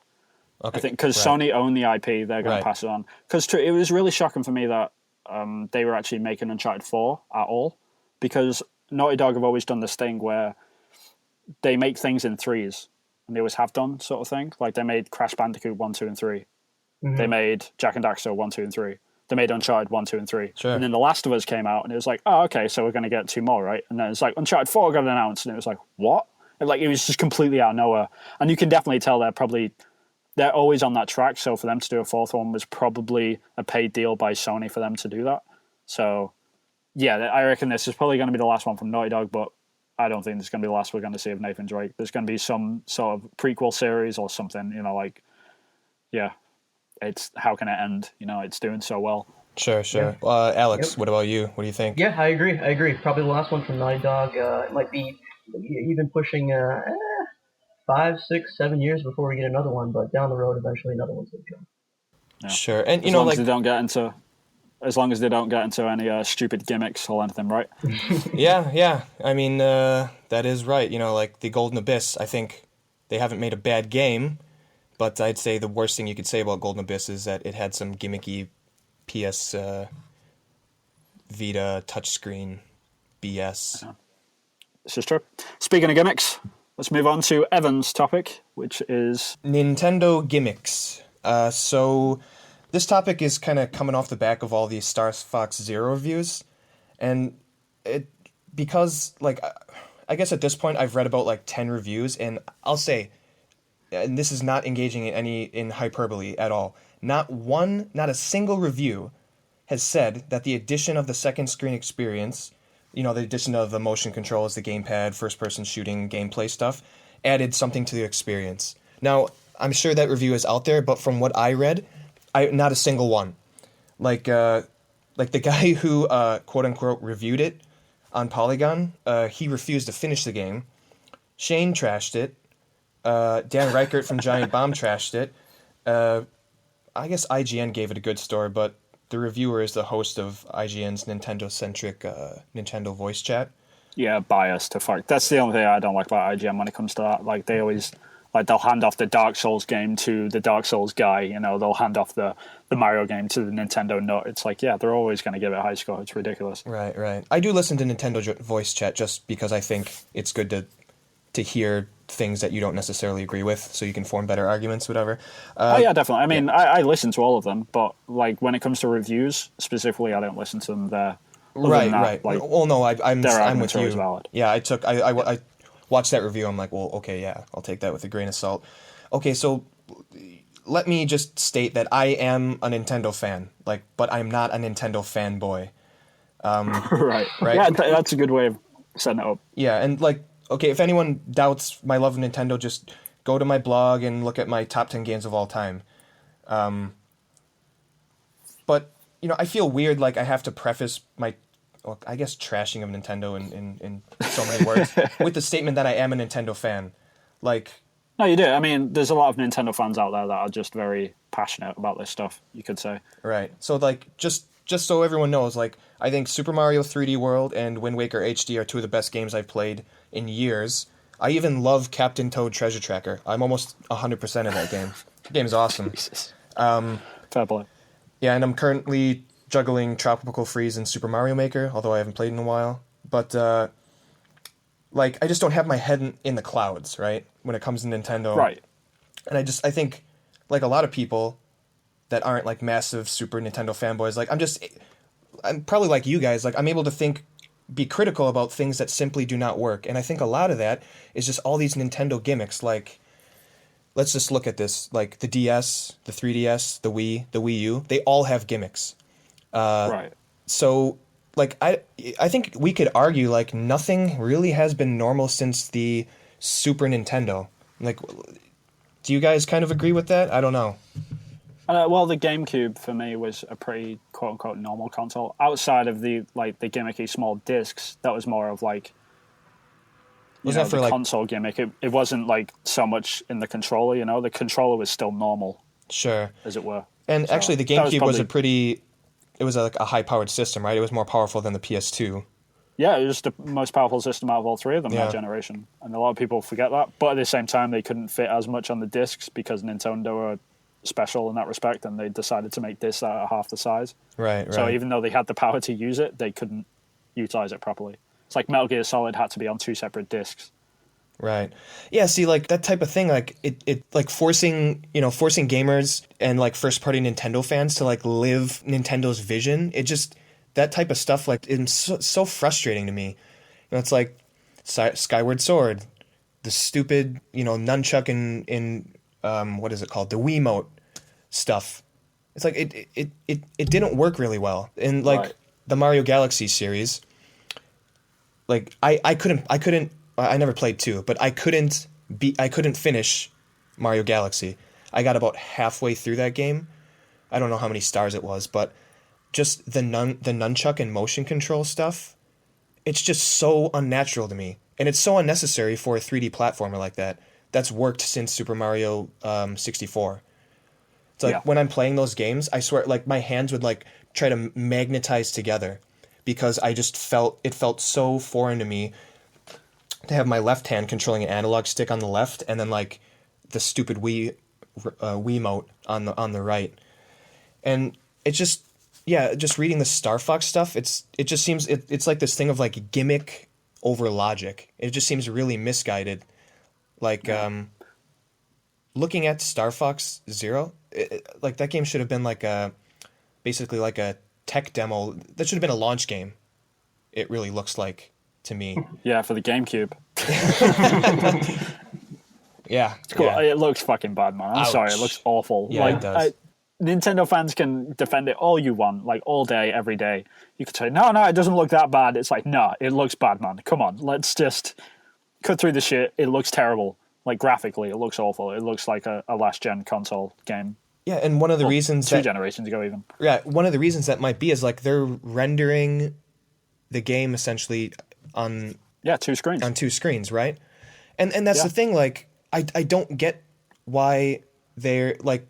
Speaker 1: Okay, I think because Sony own the IP, they're going to pass it on. Because it was really shocking for me that they were actually making Uncharted 4 at all, because Naughty Dog have always done this thing where they make things in threes, and they always have done, sort of thing. Like, they made Crash Bandicoot 1, 2, and 3. Mm-hmm. They made Jak and Daxter 1, 2, and 3. They made Uncharted 1, 2, and 3.
Speaker 2: Sure.
Speaker 1: And then The Last of Us came out, and it was like, oh, okay, so we're going to get 2 more, right? And then it's like, Uncharted 4 got announced, and it was like, what? And, like, it was just completely out of nowhere. And you can definitely tell they're always on that track, so for them to do a fourth one was probably a paid deal by Sony for them to do that. So, yeah, I reckon this is probably going to be the last one from Naughty Dog, but I don't think this is going to be the last we're going to see of Nathan Drake. There's going to be some sort of prequel series or something, like, yeah, it's how can it end? It's doing so well.
Speaker 2: Sure. Yeah. Alex, What about you? What do you think?
Speaker 3: Yeah, I agree. Probably the last one from Naughty Dog. It might be even pushing 5, 6, 7 years before we get another one, but down the road, eventually another one's going to come.
Speaker 1: Yeah.
Speaker 2: Sure. And,
Speaker 1: as long as they don't get into as long as they don't get into any stupid gimmicks or anything, right?
Speaker 2: Yeah. I mean, that is right. You know, like the Golden Abyss, I think they haven't made a bad game, but I'd say the worst thing you could say about Golden Abyss is that it had some gimmicky PS Vita touchscreen BS.
Speaker 1: This is true. Speaking of gimmicks, let's move on to Evan's topic, which is
Speaker 2: Nintendo Gimmicks. So this topic is kind of coming off the back of all these Star Fox Zero reviews, and because I guess at this point I've read about like 10 reviews, and I'll say, and this is not engaging in hyperbole at all, not a single review has said that the addition of the second screen experience, the addition of the motion controls, the gamepad, first-person shooting, gameplay stuff, added something to the experience. Now, I'm sure that review is out there, but from what I read, not a single one. Like the guy who quote-unquote reviewed it on Polygon, he refused to finish the game. Shane trashed it. Dan Reichert from Giant Bomb trashed it. I guess IGN gave it a good score, but the reviewer is the host of IGN's Nintendo-centric Nintendo voice chat.
Speaker 1: Yeah, biased to fuck. That's the only thing I don't like about IGN when it comes to that. Like, they always, they'll hand off the Dark Souls game to the Dark Souls guy, they'll hand off the Mario game to the Nintendo nut. It's like, yeah, they're always going to give it a high score. It's ridiculous.
Speaker 2: Right. I do listen to Nintendo voice chat just because I think it's good to hear things that you don't necessarily agree with, so you can form better arguments, whatever.
Speaker 1: Oh yeah, definitely. I mean, yeah. I listen to all of them, but like when it comes to reviews specifically, I don't listen to them there.
Speaker 2: Right.
Speaker 1: Like,
Speaker 2: well, no, I'm with you.
Speaker 1: Valid.
Speaker 2: Yeah, I watched that review. I'm like, well, okay, yeah, I'll take that with a grain of salt. Okay, so let me just state that I am a Nintendo fan, but I'm not a Nintendo fanboy.
Speaker 1: Right. Yeah, that's a good way of setting it up.
Speaker 2: Yeah, and okay, if anyone doubts my love of Nintendo, just go to my blog and look at my top 10 games of all time. But, I feel weird, I have to preface my, I guess, trashing of Nintendo in so many words with the statement that I am a Nintendo fan.
Speaker 1: No, you do. I mean, there's a lot of Nintendo fans out there that are just very passionate about this stuff, you could say.
Speaker 2: Right. So, just so everyone knows, I think Super Mario 3D World and Wind Waker HD are two of the best games I've played in years. I even love Captain Toad Treasure Tracker. I'm almost 100% of that game. The game's awesome.
Speaker 1: Jesus. Fair play.
Speaker 2: Yeah, and I'm currently juggling Tropical Freeze and Super Mario Maker, although I haven't played in a while. But, I just don't have my head in the clouds, right, when it comes to Nintendo.
Speaker 1: Right.
Speaker 2: And I think, a lot of people that aren't, massive Super Nintendo fanboys, I'm probably like you guys, I'm able to be critical about things that simply do not work. And I think a lot of that is just all these Nintendo gimmicks, let's just look at this, the DS, the 3DS, the Wii, the Wii U, they all have gimmicks.
Speaker 1: Right.
Speaker 2: So, I think we could argue, nothing really has been normal since the Super Nintendo. Do you guys kind of agree with that? I don't know.
Speaker 1: Well, the GameCube for me was a pretty quote-unquote normal console. Outside of the gimmicky small discs, that was more of the console gimmick. It wasn't so much in the controller, The controller was still normal.
Speaker 2: Sure.
Speaker 1: As it were.
Speaker 2: And so, actually the GameCube was a high-powered system, right? It was more powerful than the PS2.
Speaker 1: Yeah, it was the most powerful system out of all three of them that generation. And a lot of people forget that. But at the same time, they couldn't fit as much on the discs because Nintendo are special in that respect, and they decided to make this at half the size.
Speaker 2: Right.
Speaker 1: So even though they had the power to use it, they couldn't utilize it properly. It's like Metal Gear Solid had to be on 2 separate discs.
Speaker 2: Right. Yeah, see, that type of thing, it forcing gamers and, first-party Nintendo fans to, live Nintendo's vision, that type of stuff, it's so frustrating to me. It's like Skyward Sword, the stupid, nunchuck in what is it called? The Wiimote stuff. It's it didn't work really well. And
Speaker 1: right.
Speaker 2: The Mario Galaxy series, I never played 2, but I couldn't finish Mario Galaxy. I got about halfway through that game. I don't know how many stars it was, but just the nunchuck and motion control stuff, it's just so unnatural to me. And it's so unnecessary for a 3D platformer like that. That's worked since Super Mario 64. It's like when I'm playing those games, I swear, like my hands would like try to magnetize together because I just felt so foreign to me to have my left hand controlling an analog stick on the left and then like the stupid Wiimote on the right. And it's just just reading the Star Fox stuff, it just seems it's like this thing of like gimmick over logic. It just seems really misguided. Like looking at Star Fox Zero, like that game should have been like basically like a tech demo. That should have been a launch game. It really looks like to me.
Speaker 1: Yeah, for the GameCube.
Speaker 2: Yeah,
Speaker 1: cool.
Speaker 2: yeah.
Speaker 1: It looks fucking bad, man. I'm sorry, it looks awful.
Speaker 2: Yeah,
Speaker 1: like,
Speaker 2: it does.
Speaker 1: Nintendo fans can defend it all you want, like all day, every day. You could say, no, it doesn't look that bad. It's like, no, it looks bad, man. Come on, let's just cut through the shit. It looks terrible. Like graphically, it looks awful. It looks like a last-gen console game.
Speaker 2: Yeah, and one of the reasons
Speaker 1: two generations ago, even.
Speaker 2: Yeah, one of the reasons that might be is like they're rendering the game essentially on
Speaker 1: two screens.
Speaker 2: On two screens, right? And that's the thing. Like, I don't get why they're like.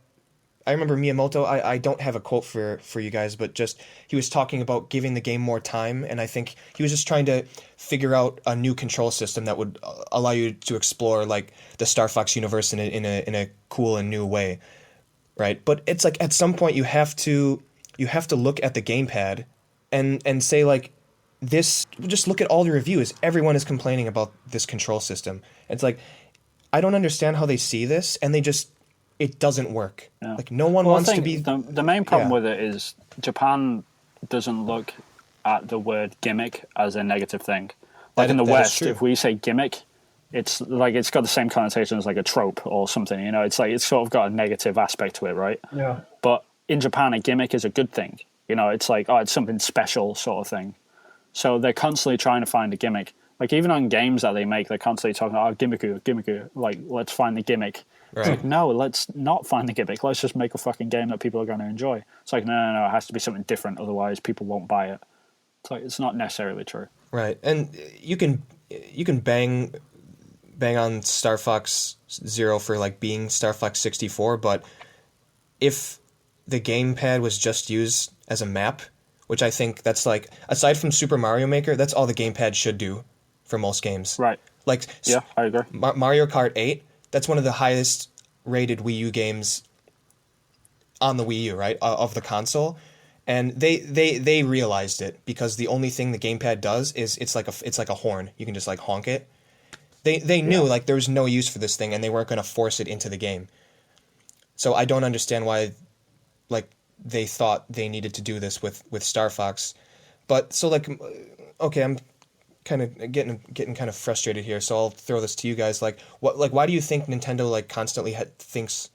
Speaker 2: I remember Miyamoto. I don't have a quote for you guys, but just he was talking about giving the game more time, and I think he was just trying to figure out a new control system that would allow you to explore like the Star Fox universe in a cool and new way, right? But it's like at some point you have to look at the gamepad and say like this. Just look at all the reviews. Everyone is complaining about this control system. It's like I don't understand how they see this, and it doesn't work. Yeah. Like no one wants to be.
Speaker 1: The main problem with it is Japan doesn't look at the word gimmick as a negative thing. Like in the West, if we say gimmick, it's like it's got the same connotation as like a trope or something. You know, it's like it's sort of got a negative aspect to it, right?
Speaker 3: Yeah.
Speaker 1: But in Japan, a gimmick is a good thing. You know, it's like it's something special sort of thing. So they're constantly trying to find a gimmick. Like even on games that they make, they're constantly talking about gimmick. Like let's find the gimmick. Right. It's like, no, let's not find the gimmick. Let's just make a fucking game that people are going to enjoy. It's like, no, it has to be something different. Otherwise, people won't buy it. It's like, it's not necessarily true.
Speaker 2: Right. And you can bang on Star Fox Zero for like being Star Fox 64, but if the gamepad was just used as a map, which I think that's like, aside from Super Mario Maker, that's all the gamepad should do for most games.
Speaker 1: Right.
Speaker 2: Like,
Speaker 1: yeah, I agree.
Speaker 2: Mario Kart 8, that's one of the highest rated Wii U games on the Wii U, right, of the console, and they realized it because the only thing the gamepad does is it's like a horn. You can just like honk it. They knew like there was no use for this thing, and they weren't going to force it into the game. So I don't understand why, like they thought they needed to do this with Star Fox, but so like, okay, I'm kind of getting kind of frustrated here, so I'll throw this to you guys. Like, why do you think Nintendo like constantly thinks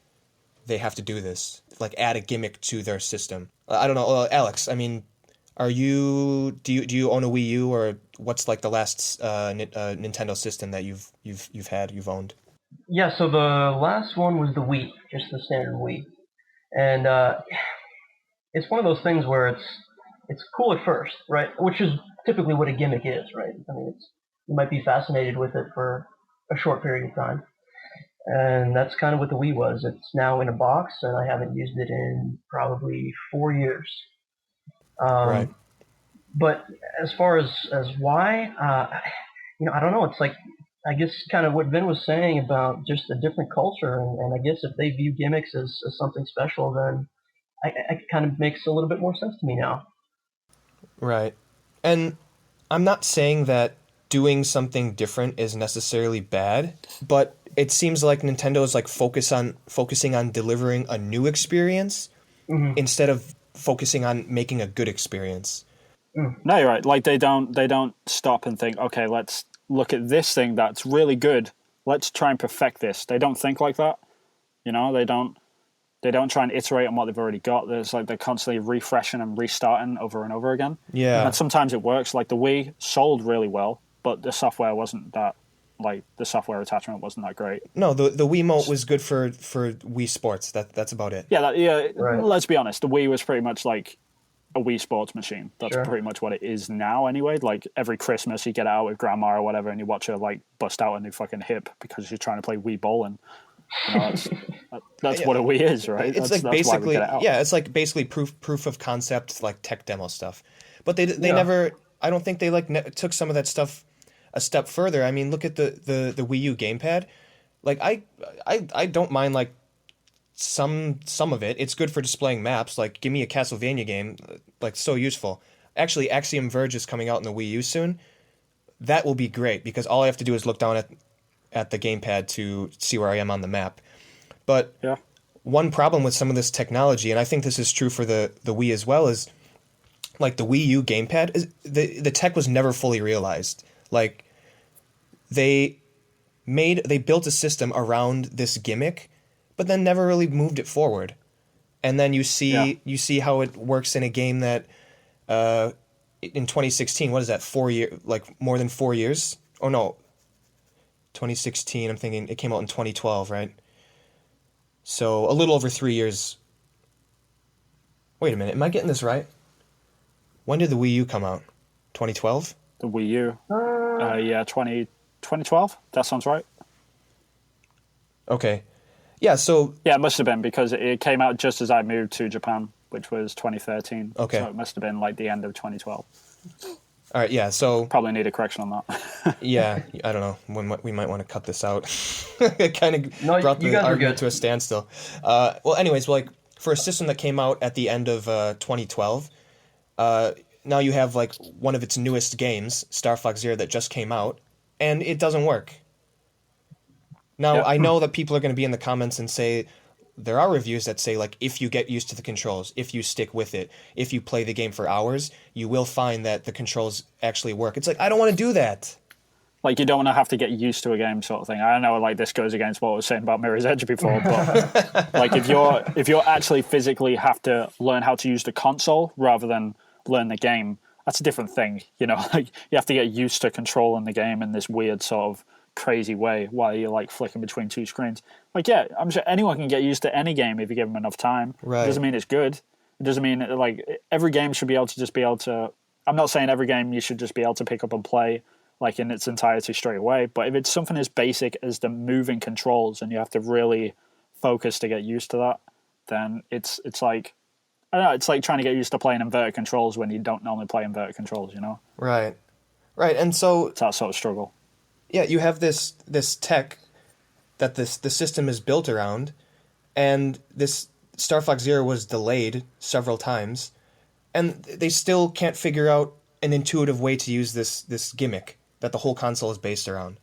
Speaker 2: they have to do this? Like, add a gimmick to their system. I don't know, Alex. I mean, do you own a Wii U, or what's like the last Nintendo system that you've owned?
Speaker 3: Yeah, so the last one was the Wii, just the standard Wii, and it's one of those things where it's cool at first, right? Which is typically what a gimmick is, right? I mean, you might be fascinated with it for a short period of time. And that's kind of what the Wii was. It's now in a box, and I haven't used it in probably 4 years.
Speaker 2: Right.
Speaker 3: But as far as why, I don't know. It's like, I guess kind of what Vin was saying about just a different culture. And I guess if they view gimmicks as something special, then it kind of makes a little bit more sense to me now.
Speaker 2: Right. And I'm not saying that doing something different is necessarily bad, but it seems like Nintendo is like focusing on delivering a new experience instead of focusing on making a good experience.
Speaker 1: No, you're right. Like they don't stop and think, okay, let's look at this thing that's really good. Let's try and perfect this. They don't think like that. You know, they don't try and iterate on what they've already got. There's like they're constantly refreshing and restarting over and over again.
Speaker 2: Yeah.
Speaker 1: And sometimes it works. Like the Wii sold really well, but the software wasn't that, like the software attachment wasn't that great.
Speaker 2: No, the Wiimote was good for Wii Sports. That's about it.
Speaker 1: Yeah,
Speaker 3: right.
Speaker 1: Let's be honest. The Wii was pretty much like a Wii Sports machine. That's pretty much what it is now anyway. Like every Christmas you get out with grandma or whatever and you watch her like bust out a new fucking hip because she's trying to play Wii bowling. You know, that's what a Wii is, right?
Speaker 2: It's
Speaker 1: That's
Speaker 2: like
Speaker 1: why we
Speaker 2: basically,
Speaker 1: get it out.
Speaker 2: yeah, it's like basically proof of concept, like tech demo stuff. But they
Speaker 3: Yeah.
Speaker 2: never. I don't think they took some of that stuff a step further. I mean, look at the Wii U gamepad. Like I don't mind like some of it. It's good for displaying maps. Like give me a Castlevania game, like so useful. Actually, Axiom Verge is coming out in the Wii U soon. That will be great because all I have to do is look down at the gamepad to see where I am on the map. But
Speaker 1: Yeah.
Speaker 2: one problem with some of this technology, and I think this is true for the Wii as well, is like the Wii U gamepad is the tech was never fully realized. Like they built a system around this gimmick, but then never really moved it forward. And then you see how it works in a game that in 2016, what is that, 4 year, like more than 4 years? Oh no, 2016, I'm thinking it came out in 2012, right? So a little over 3 years. Wait a minute, am I getting this right? When did the Wii U come out? 2012?
Speaker 1: The Wii U. Yeah, 2012. That sounds right.
Speaker 2: Okay. Yeah, so...
Speaker 1: Yeah, it must have been because it came out just as I moved to Japan, which was 2013.
Speaker 2: Okay.
Speaker 1: So it must have been like the end of 2012.
Speaker 2: All right, yeah, so...
Speaker 1: Probably need a correction on that.
Speaker 2: Yeah, I don't know. We might want to cut this out. It kind of brought
Speaker 3: you
Speaker 2: the
Speaker 3: guys are
Speaker 2: argument
Speaker 3: good.
Speaker 2: to a standstill. Well, anyways, like for a system that came out at the end of 2012, now you have like one of its newest games, Star Fox Zero, that just came out, and it doesn't work. Now,
Speaker 1: Yep.
Speaker 2: I know that people are going to be in the comments and say, there are reviews that say, like, if you get used to the controls, if you stick with it, if you play the game for hours, you will find that the controls actually work. It's like, I don't want to do that.
Speaker 1: Like, you don't want to have to get used to a game sort of thing. I know, like, this goes against what I was saying about Mirror's Edge before, but like, if you're actually physically have to learn how to use the console rather than learn the game, that's a different thing. You know, like, you have to get used to controlling the game in this weird sort of crazy way while you're like flicking between two screens. Like, yeah, I'm sure anyone can get used to any game if you give them enough time.
Speaker 2: Right.
Speaker 1: It doesn't mean it's good. It doesn't mean like every game should be able to. I'm not saying every game you should just be able to pick up and play like in its entirety straight away. But if it's something as basic as the moving controls and you have to really focus to get used to that, then it's like, I don't know, it's like trying to get used to playing inverted controls when you don't normally play inverted controls. You know,
Speaker 2: Right. And so
Speaker 1: it's that sort of struggle.
Speaker 2: yeah, you have this tech that the system is built around, and this Star Fox Zero was delayed several times, and they still can't figure out an intuitive way to use this gimmick that the whole console is based around.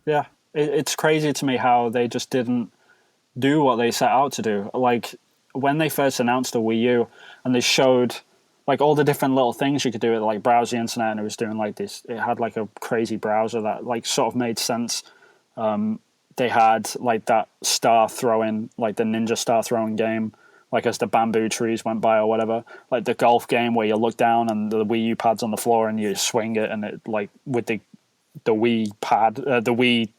Speaker 1: Yeah, it's crazy to me how they just didn't do what they set out to do. Like, when they first announced the Wii U and they showed like all the different little things you could do, it like browse the internet, and it was doing like this. It had like a crazy browser that like sort of made sense. They had like that star throwing, like the ninja star throwing game, like as the bamboo trees went by or whatever. Like the golf game where you look down and the Wii U pad's on the floor and you swing it, and it like with the Wii pad, the Wii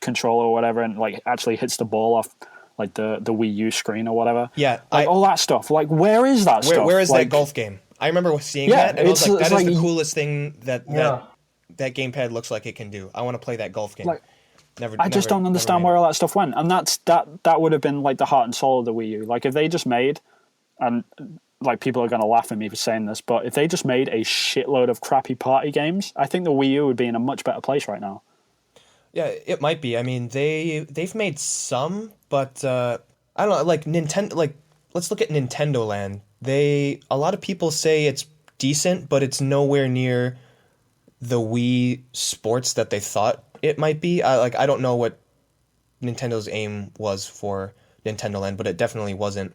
Speaker 1: controller or whatever, and like actually hits the ball off like the Wii U screen or whatever.
Speaker 2: Yeah,
Speaker 1: like all that stuff. Like, where is that stuff?
Speaker 2: Where is
Speaker 1: like,
Speaker 2: that golf game? I remember seeing
Speaker 1: Yeah,
Speaker 2: that, and I was like,
Speaker 1: it's
Speaker 2: that is
Speaker 1: like-
Speaker 2: the coolest thing that
Speaker 3: Yeah.
Speaker 2: that gamepad looks like it can do. I want to play that golf game.
Speaker 1: Like,
Speaker 2: Never.
Speaker 1: I just don't understand where all that stuff went, and that would have been like the heart and soul of the Wii U. Like, if they just made, and like people are going to laugh at me for saying this, but if they just made a shitload of crappy party games, I think the Wii U would be in a much better place right now.
Speaker 2: Yeah, it might be. I mean, they've made some, but I don't know. Like Nintendo, like let's look at Nintendo Land. A lot of people say it's decent, but it's nowhere near the Wii Sports that they thought it might be. I don't know what Nintendo's aim was for Nintendo Land, but it definitely wasn't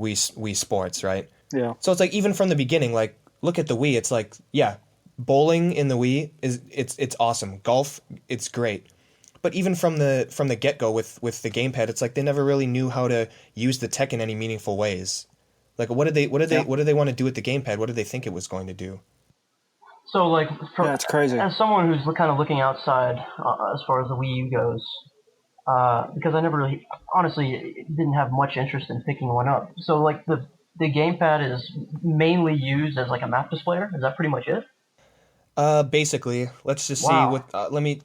Speaker 2: Wii Sports, right?
Speaker 1: Yeah.
Speaker 2: So it's like even from the beginning, like look at the Wii. It's like, yeah, bowling in the Wii it's awesome. Golf, it's great. But even from the get-go with the gamepad, it's like they never really knew how to use the tech in any meaningful ways. Like what did they want to do with the gamepad? What did they think it was going to do?
Speaker 3: So, like,
Speaker 1: Yeah, it's crazy.
Speaker 3: as someone who's kind of looking outside as far as the Wii U goes, because I never really, honestly, didn't have much interest in picking one up. So, like, the gamepad is mainly used as like a map displayer. Is that pretty much it?
Speaker 2: Basically, let's just
Speaker 3: Wow.
Speaker 2: see what. Let me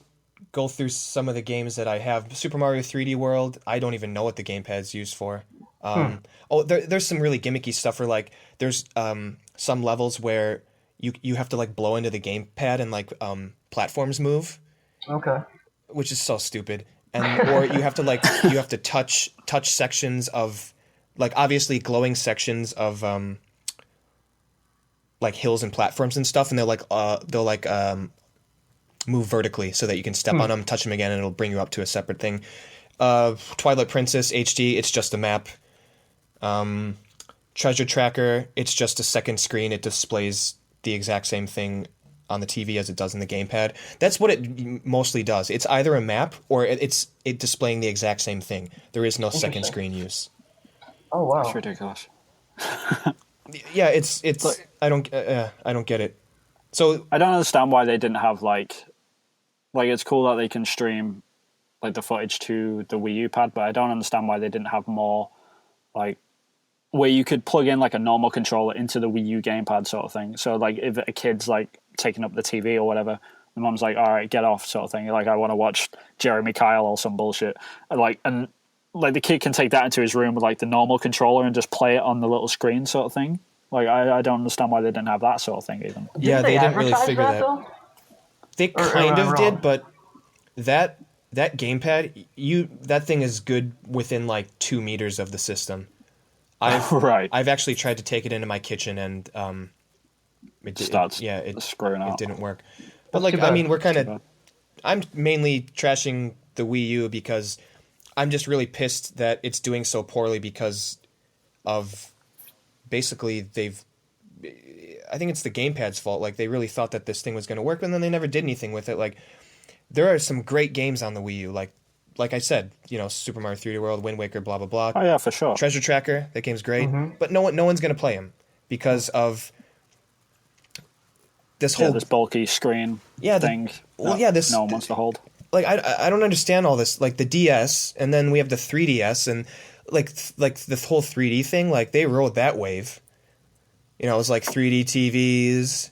Speaker 2: go through some of the games that I have. Super Mario 3D World, I don't even know what the gamepad's used for. There's some really gimmicky stuff where like there's some levels where you have to like blow into the gamepad and like platforms move.
Speaker 3: Okay.
Speaker 2: Which is so stupid. Or you have to touch sections of like obviously glowing sections of like hills and platforms and stuff, and they'll move vertically so that you can step on them, touch them again, and it'll bring you up to a separate thing. Twilight Princess HD, it's just a map. Treasure Tracker, it's just a second screen. It displays the exact same thing on the TV as it does in the gamepad. That's what it mostly does. It's either a map or it's displaying the exact same thing. There is no second screen use.
Speaker 3: Oh wow,
Speaker 1: That's ridiculous.
Speaker 2: Yeah, it's I don't get it. So
Speaker 1: I don't understand why they didn't have like it's cool that they can stream like the footage to the Wii U pad, but I don't understand why they didn't have more like where you could plug in like a normal controller into the Wii U gamepad sort of thing. So like if a kid's like taking up the TV or whatever, the mom's like, all right, get off sort of thing. Like I want to watch Jeremy Kyle or some bullshit. And the kid can take that into his room with like the normal controller and just play it on the little screen sort of thing. Like I don't understand why they didn't have that sort of thing even.
Speaker 2: Yeah, they didn't really figure that.
Speaker 3: Though?
Speaker 2: They kind of did, but that gamepad, that thing is good within like 2 meters of the system. I've actually tried to take it into my kitchen and it starts
Speaker 1: screwing out.
Speaker 2: It didn't work. But like I mean, I'm mainly trashing the Wii U because I'm just really pissed that it's doing so poorly because of basically I think it's the gamepad's fault. Like they really thought that this thing was going to work, and then they never did anything with it. Like there are some great games on the Wii U, like I said, Super Mario 3D World, Wind Waker, blah blah blah.
Speaker 1: Oh yeah, for sure.
Speaker 2: Treasure Tracker, that game's great, but no one's going to play them because of this
Speaker 1: bulky screen thing. No one wants to hold.
Speaker 2: Like I don't understand all this. Like the DS, and then we have the 3DS, and like the whole 3D thing. Like they rode that wave. It was like 3D TVs.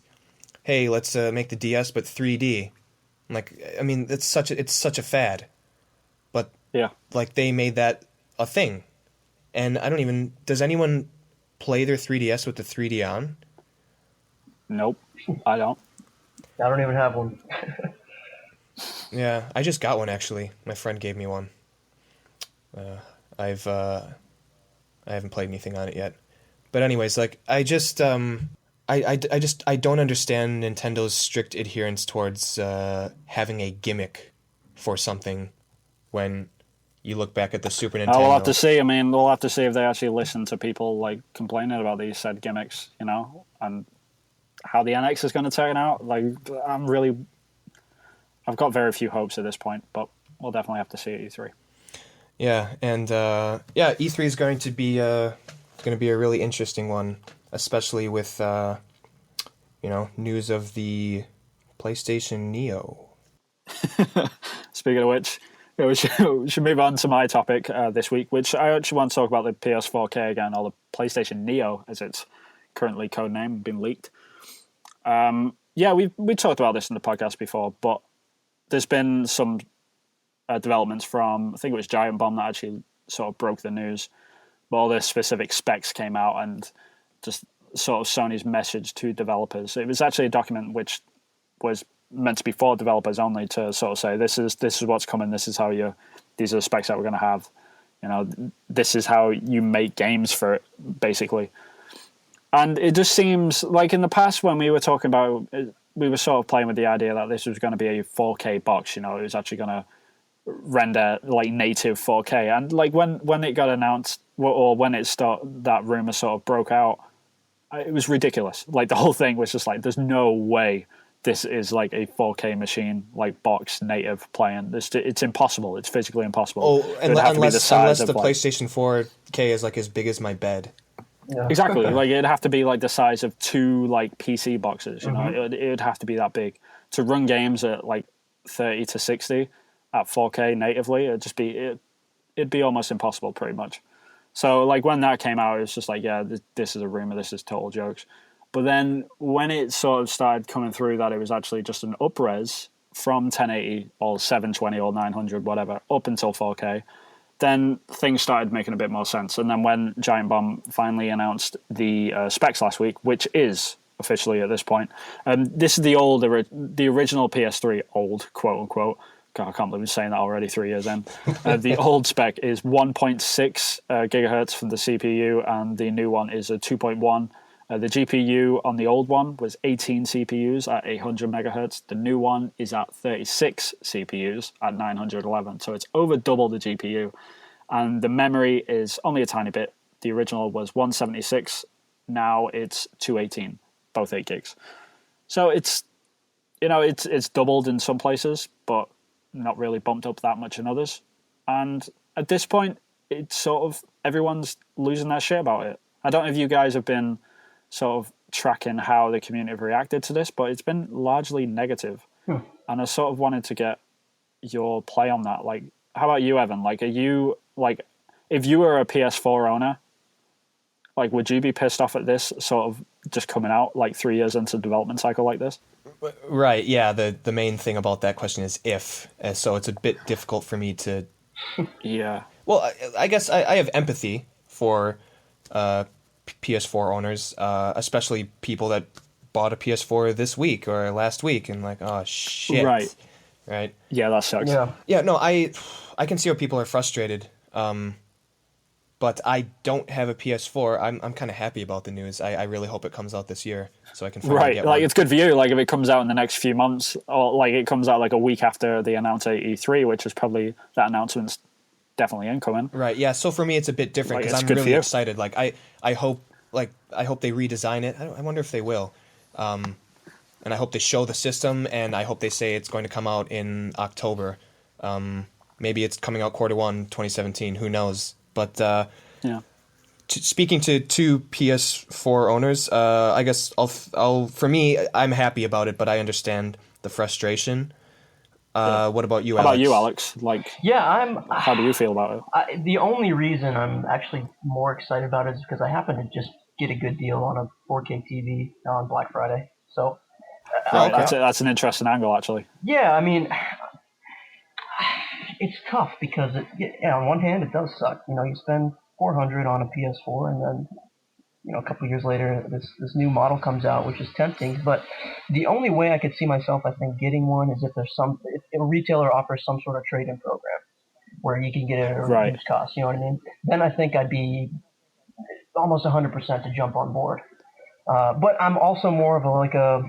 Speaker 2: Hey, let's make the DS but 3D. Like I mean, it's such a fad. But
Speaker 1: yeah,
Speaker 2: like they made that a thing, and I don't even. Does anyone play their 3DS with the 3D on?
Speaker 1: Nope, I don't.
Speaker 3: I don't even have one.
Speaker 2: Yeah, I just got one actually. My friend gave me one. I haven't played anything on it yet. But anyways, like I just I don't understand Nintendo's strict adherence towards having a gimmick for something when you look back at the Super Nintendo.
Speaker 1: We'll have to see. I mean, we'll have to see if they actually listen to people like complaining about these said gimmicks, and how the NX is going to turn out. Like, I've got very few hopes at this point, but we'll definitely have to see at E3.
Speaker 2: Yeah, and E3 is going to be a really interesting one, especially with news of the PlayStation Neo.
Speaker 1: Speaking of which, we should move on to my topic this week, which I actually want to talk about the PS4K again, or the PlayStation Neo, as it's currently codenamed, been leaked. We talked about this in the podcast before, but there's been some developments from, I think it was Giant Bomb that actually sort of broke the news. But all the specific specs came out and just sort of Sony's message to developers. It was actually a document which was meant to be for developers only, to sort of say this is what's coming, these are the specs that we're going to have. This is how you make games for it, basically. And it just seems like in the past when we were talking about it, we were sort of playing with the idea that this was going to be a 4K box, it was actually going to render like native 4K. And like when it got announced, or when that rumor sort of broke out, it was ridiculous. Like the whole thing was just like, there's no way this is like a 4K machine, like box native playing. It's impossible. It's physically impossible.
Speaker 2: Oh, unless the PlayStation 4K is like as big as my bed.
Speaker 3: Yeah.
Speaker 1: Exactly. Like it'd have to be like the size of 2 like PC boxes. It would have to be that big to run games at like 30 to 60 at 4K natively. It'd be almost impossible, pretty much. So like when that came out, it was just like, yeah, this is a rumor. This is total jokes. But then when it sort of started coming through that it was actually just an up-res from 1080 or 720 or 900, whatever, up until 4K, then things started making a bit more sense. And then when Giant Bomb finally announced the specs last week, which is officially at this point, this is the original PS3, old, quote unquote. God, I can't believe I'm saying that already 3 years in. The old spec is 1.6 gigahertz for the CPU, and the new one is a 2.1. The GPU on the old one was 18 CPUs at 800 megahertz. The new one is at 36 CPUs at 911. So it's over double the GPU. And the memory is only a tiny bit. The original was 176. Now it's 218, both 8 gigs. So it's doubled in some places, but not really bumped up that much in others. And at this point, it's sort of everyone's losing their shit about it. I don't know if you guys have been sort of tracking how the community have reacted to this, but it's been largely negative. And I sort of wanted to get your play on that. Like, how about you, Evan? Like, are you, like, if you were a PS4 owner, like, would you be pissed off at this sort of just coming out like 3 years into the development cycle like this?
Speaker 2: Right, yeah. The main thing about that question is if. So it's a bit difficult for me to...
Speaker 1: Yeah.
Speaker 2: Well, I guess I have empathy for PS4 owners, especially people that bought a PS4 this week or last week and like, oh, shit. Right?
Speaker 1: Yeah, that sucks.
Speaker 2: Yeah, no, I can see how people are frustrated. But I don't have a PS4. I'm kind of happy about the news. I really hope it comes out this year so I can finally get one.
Speaker 1: It's good for you. Like, if it comes out in the next few months, or like it comes out like a week after they announce E3, which is probably that announcement's definitely incoming.
Speaker 2: Right. Yeah. So for me, it's a bit different because I'm really excited. Like I hope they redesign it. I wonder if they will. And I hope they show the system, and I hope they say it's going to come out in October. Maybe it's coming out Q1 2017. Who knows? But
Speaker 1: yeah.
Speaker 2: Speaking to two PS4 owners, I guess for me, I'm happy about it, but I understand the frustration. What about you, Alex?
Speaker 1: How about you, Alex? Like, how do you feel about
Speaker 3: it? The only reason I'm actually more excited about it is because I happen to just get a good deal on a 4K TV on Black Friday. So,
Speaker 1: that's an interesting angle, actually.
Speaker 3: Yeah, I mean, it's tough because on one hand it does suck. You spend $400 on a PS4, and then a couple of years later this new model comes out, which is tempting. But the only way I could see myself, I think, getting one is if a retailer offers some sort of trade-in program where you can get it at a reduced cost. You know what I mean? Then I think I'd be almost 100% to jump on board. But I'm also more of a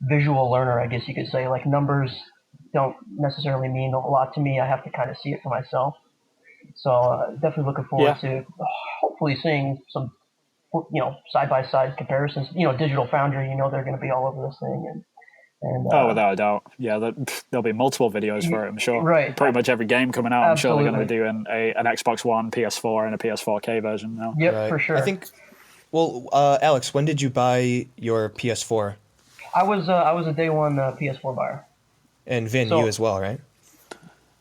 Speaker 3: visual learner, I guess you could say. Like, numbers don't necessarily mean a lot to me. I have to kind of see it for myself. So definitely looking forward to hopefully seeing some, side-by-side comparisons. Digital Foundry, they're going to be all over this thing. And
Speaker 1: without a doubt. Yeah, there'll be multiple videos for it, I'm sure.
Speaker 3: Right.
Speaker 1: Pretty much every game coming out,
Speaker 3: Absolutely.
Speaker 1: I'm sure they're going to be doing an Xbox One, PS4, and a PS4K version now.
Speaker 3: Yep,
Speaker 2: Right.
Speaker 3: for sure.
Speaker 2: I think, Alex, when did you buy your PS4?
Speaker 3: I was a day one PS4 buyer.
Speaker 2: And Vin, you as well, right?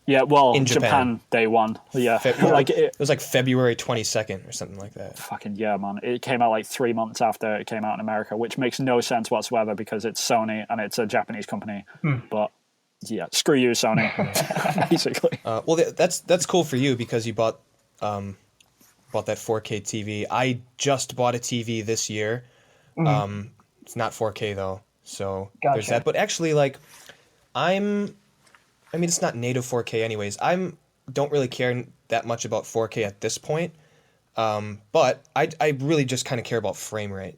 Speaker 1: Yeah, well,
Speaker 2: in
Speaker 1: Japan day one. Yeah,
Speaker 2: it was like February 22nd or something like that.
Speaker 1: Fucking yeah, man! It came out like 3 months after it came out in America, which makes no sense whatsoever because it's Sony and it's a Japanese company. But yeah, screw you, Sony. Basically.
Speaker 2: Well, that's cool for you because you bought that 4K TV. I just bought a TV this year. It's not 4K though, so there's that. But actually, it's not native 4K anyways. Don't really care that much about 4K at this point. But I really just kind of care about frame rate.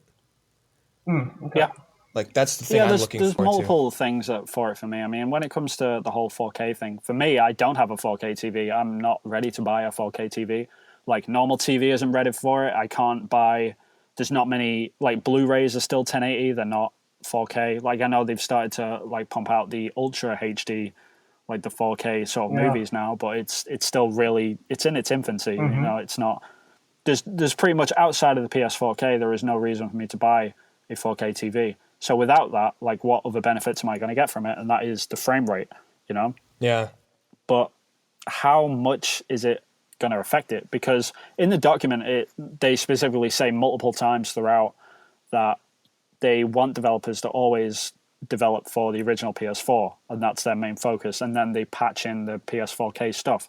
Speaker 3: Okay.
Speaker 1: Yeah.
Speaker 2: Like, that's the thing I'm looking
Speaker 1: there's
Speaker 2: for, too.
Speaker 1: There's multiple things for it for me. I mean, when it comes to the whole 4K thing, for me, I don't have a 4K TV. I'm not ready to buy a 4K TV. Like, normal TV isn't ready for it. I can't buy... There's not many... Like, Blu-rays are still 1080. They're not 4K. Like, I know they've started to, like, pump out the Ultra HD... like the 4K sort of movies now, but it's still really, it's in its infancy. It's not, there's pretty much outside of the PS4K, there is no reason for me to buy a 4K TV. So without that, like, what other benefits am I going to get from it? And that is the frame rate,
Speaker 2: Yeah.
Speaker 1: But how much is it going to affect it? Because in the document, they specifically say multiple times throughout that they want developers to always developed for the original PS4, and that's their main focus. And then they patch in the PS4K stuff.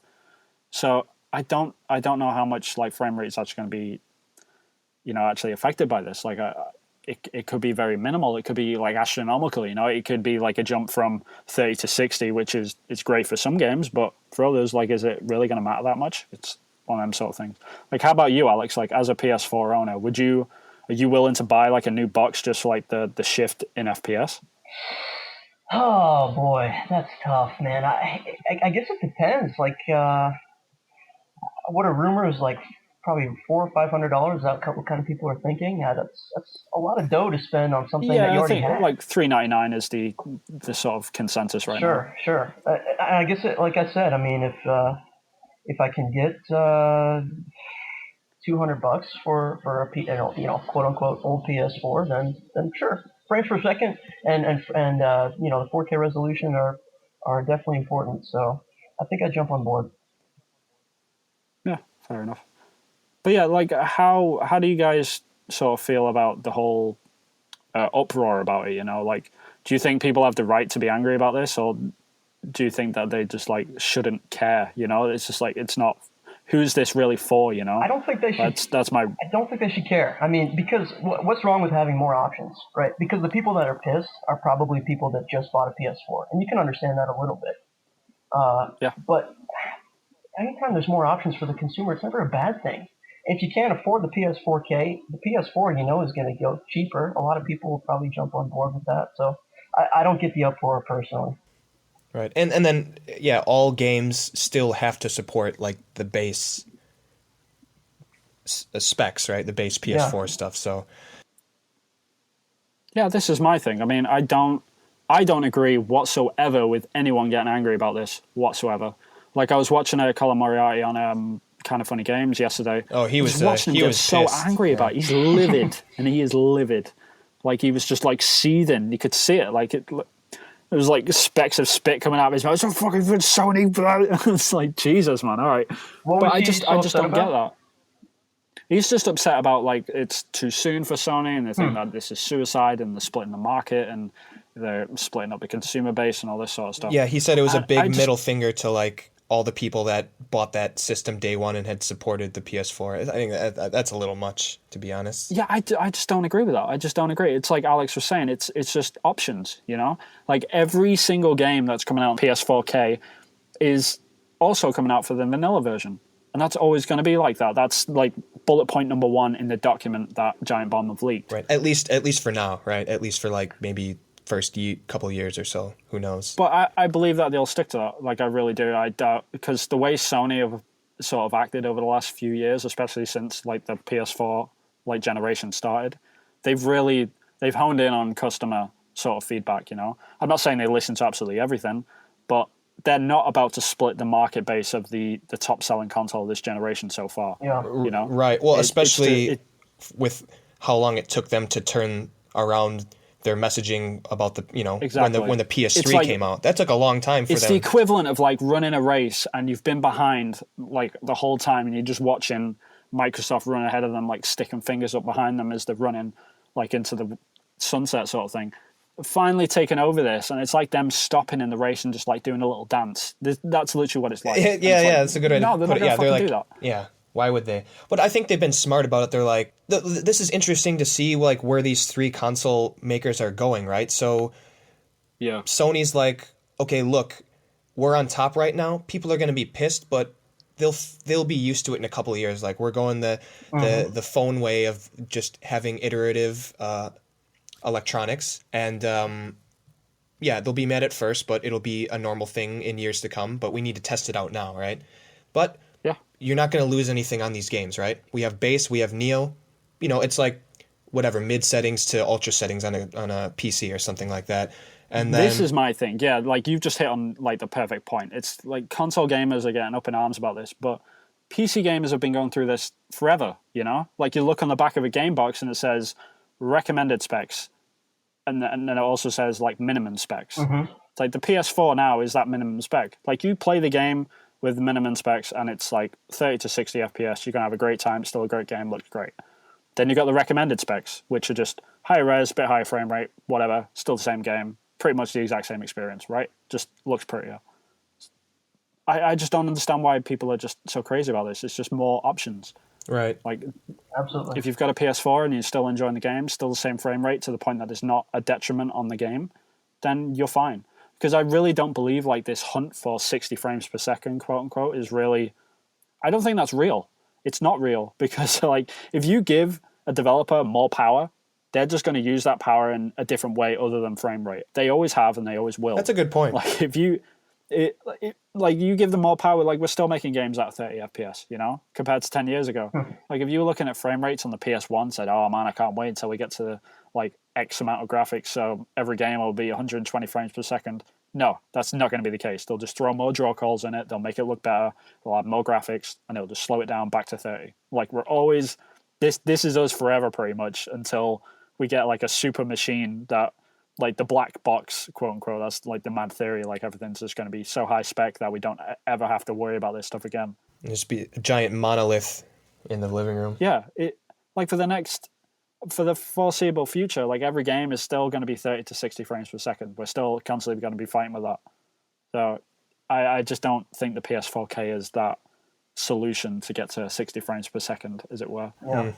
Speaker 1: So I don't know how much like frame rate is actually going to be, actually affected by this. Like, it could be very minimal. It could be like astronomical. It could be like a jump from 30 to 60, which is it's great for some games, but for others, like, is it really going to matter that much? It's one of them sort of things. Like, how about you, Alex? Like, as a PS4 owner, are you willing to buy like a new box just for like the shift in FPS?
Speaker 3: Oh boy, that's tough, man. I guess it depends. Like, what a rumor is like probably $400 or $500. Is that what kind of people are thinking? Yeah, that's a lot of dough to spend on something that you already have.
Speaker 1: Like $399 is the sort of consensus right now.
Speaker 3: Sure. I guess like I said, I mean, if I can get $200 for a quote unquote old PS4, then sure. Frames per second and the 4K resolution are definitely important. So I think I jump on board.
Speaker 1: Yeah, fair enough. But yeah, like, how do you guys sort of feel about the whole uproar about it? Like, do you think people have the right to be angry about this, or do you think that they just like shouldn't care? It's just like, it's not. Who's this really for?
Speaker 3: I don't think they should. I don't think they should care. I mean, because what's wrong with having more options, right? Because the people that are pissed are probably people that just bought a PS4, and you can understand that a little bit.
Speaker 1: Yeah.
Speaker 3: But anytime there's more options for the consumer, it's never a bad thing. If you can't afford the PS4K, the PS4 is going to go cheaper. A lot of people will probably jump on board with that. So I don't get the uproar personally.
Speaker 2: Right, and then all games still have to support like the base specs, right? The base PS4 stuff. So
Speaker 1: yeah, this is my thing. I mean, I don't agree whatsoever with anyone getting angry about this whatsoever. Like, I was watching Colin Moriarty on Kind of Funny Games yesterday.
Speaker 2: Oh, he was
Speaker 1: watching him
Speaker 2: he
Speaker 1: get
Speaker 2: was
Speaker 1: so
Speaker 2: pissed.
Speaker 1: angry about it. He's livid, and he is livid. Like, he was just like seething. You could see it. Like, it was like specks of spit coming out of his mouth. So fucking Sony, bro. It's like, Jesus, man. All right, but I just don't get that. He's just upset about, like, it's too soon for Sony, and they think that this is suicide, and they're splitting the market, and they're splitting up the consumer base and all this sort of stuff.
Speaker 2: Yeah, he said it was a big middle finger to like all the people that bought that system day one and had supported the PS4. I think that's a little much, to be honest.
Speaker 1: Yeah, I just don't agree with that. I just don't agree. It's like Alex was saying, it's just options, Like, every single game that's coming out on PS4K is also coming out for the vanilla version. And that's always going to be like that. That's like bullet point number 1 in the document that Giant Bomb have leaked.
Speaker 2: Right, at least for now, right? At least for like maybe first couple years or so. Who knows?
Speaker 1: But I believe that they'll stick to that. Like, I really do. I doubt, because the way Sony have sort of acted over the last few years, especially since like the PS4 like generation started, they've honed in on customer sort of feedback. I'm not saying they listen to absolutely everything, but they're not about to split the market base of the top selling console of this generation so far.
Speaker 3: Yeah.
Speaker 2: Right. Well, especially with how long it took them to turn around their messaging about the
Speaker 1: exactly.
Speaker 2: when the PS3 came out. That took a long time for them.
Speaker 1: It's the equivalent of like running a race and you've been behind like the whole time, and you're just watching Microsoft run ahead of them, like sticking fingers up behind them as they're running like into the sunset sort of thing. Finally taken over this, and it's like them stopping in the race and just like doing a little dance. That's literally what it's like.
Speaker 2: That's a good idea.
Speaker 1: No, they're not going to fucking do that.
Speaker 2: Yeah. Why would they? But I think they've been smart about it. They're like, this is interesting to see like where these 3 console makers are going, right? So
Speaker 1: yeah,
Speaker 2: Sony's like, okay, look, we're on top right now. People are going to be pissed, but they'll be used to it in a couple of years. Like, we're going the phone way of just having iterative electronics, and they'll be mad at first, but it'll be a normal thing in years to come. But we need to test it out now, right? But you're not going to lose anything on these games, right? We have base, we have Neo. It's like whatever, mid settings to ultra settings on a PC or something like that. And then, this
Speaker 1: is my thing. Yeah, like, you've just hit on like the perfect point. It's like console gamers are getting up in arms about this, but PC gamers have been going through this forever. Like, you look on the back of a game box and it says recommended specs, and then it also says like minimum specs. It's like the PS4 now is that minimum spec. Like, you play the game with the minimum specs and it's like 30 to 60 FPS. You're going to have a great time. It's still a great game. Looks great. Then you got the recommended specs, which are just higher res, bit higher frame rate, whatever. Still the same game. pretty much the exact same experience, right? Just looks prettier. I just don't understand why people are just so crazy about this. It's just more options.
Speaker 2: Right.
Speaker 1: Like,
Speaker 3: Absolutely.
Speaker 1: if you've got a PS4 and you're still enjoying the game, still the same frame rate to the point that it's not a detriment on the game, then you're fine. Because I really don't believe like this hunt for 60 frames per second, quote unquote, is really... I don't think that's real. It's not real because like if you give a developer more power, they're just going to use that power in a different way other than frame rate. They always have and they always will.
Speaker 2: That's a good point.
Speaker 1: Like if you... like you give them more power, like we're still making games at 30 FPS, you know, compared to 10 years ago. Like if you were looking at frame rates on the PS1, said, oh man, I can't wait until we get to like X amount of graphics, so every game will be 120 frames per second. No, that's not going to be the case. They'll just throw more draw calls in it, they'll make it look better, they'll add more graphics, and they'll just slow it down back to 30. Like we're always, this is us forever pretty much until we get like a super machine that, like the black box, quote unquote, that's like the mad theory, like everything's just going to be so high spec that we don't ever have to worry about this stuff again.
Speaker 2: Just be a giant monolith in the living room.
Speaker 1: Yeah, like for the foreseeable future, like every game is still going to be 30 to 60 frames per second. We're still constantly going to be fighting with that. So I just don't think the PS4K is that solution to get to 60 frames per second, as it were.
Speaker 3: Yeah.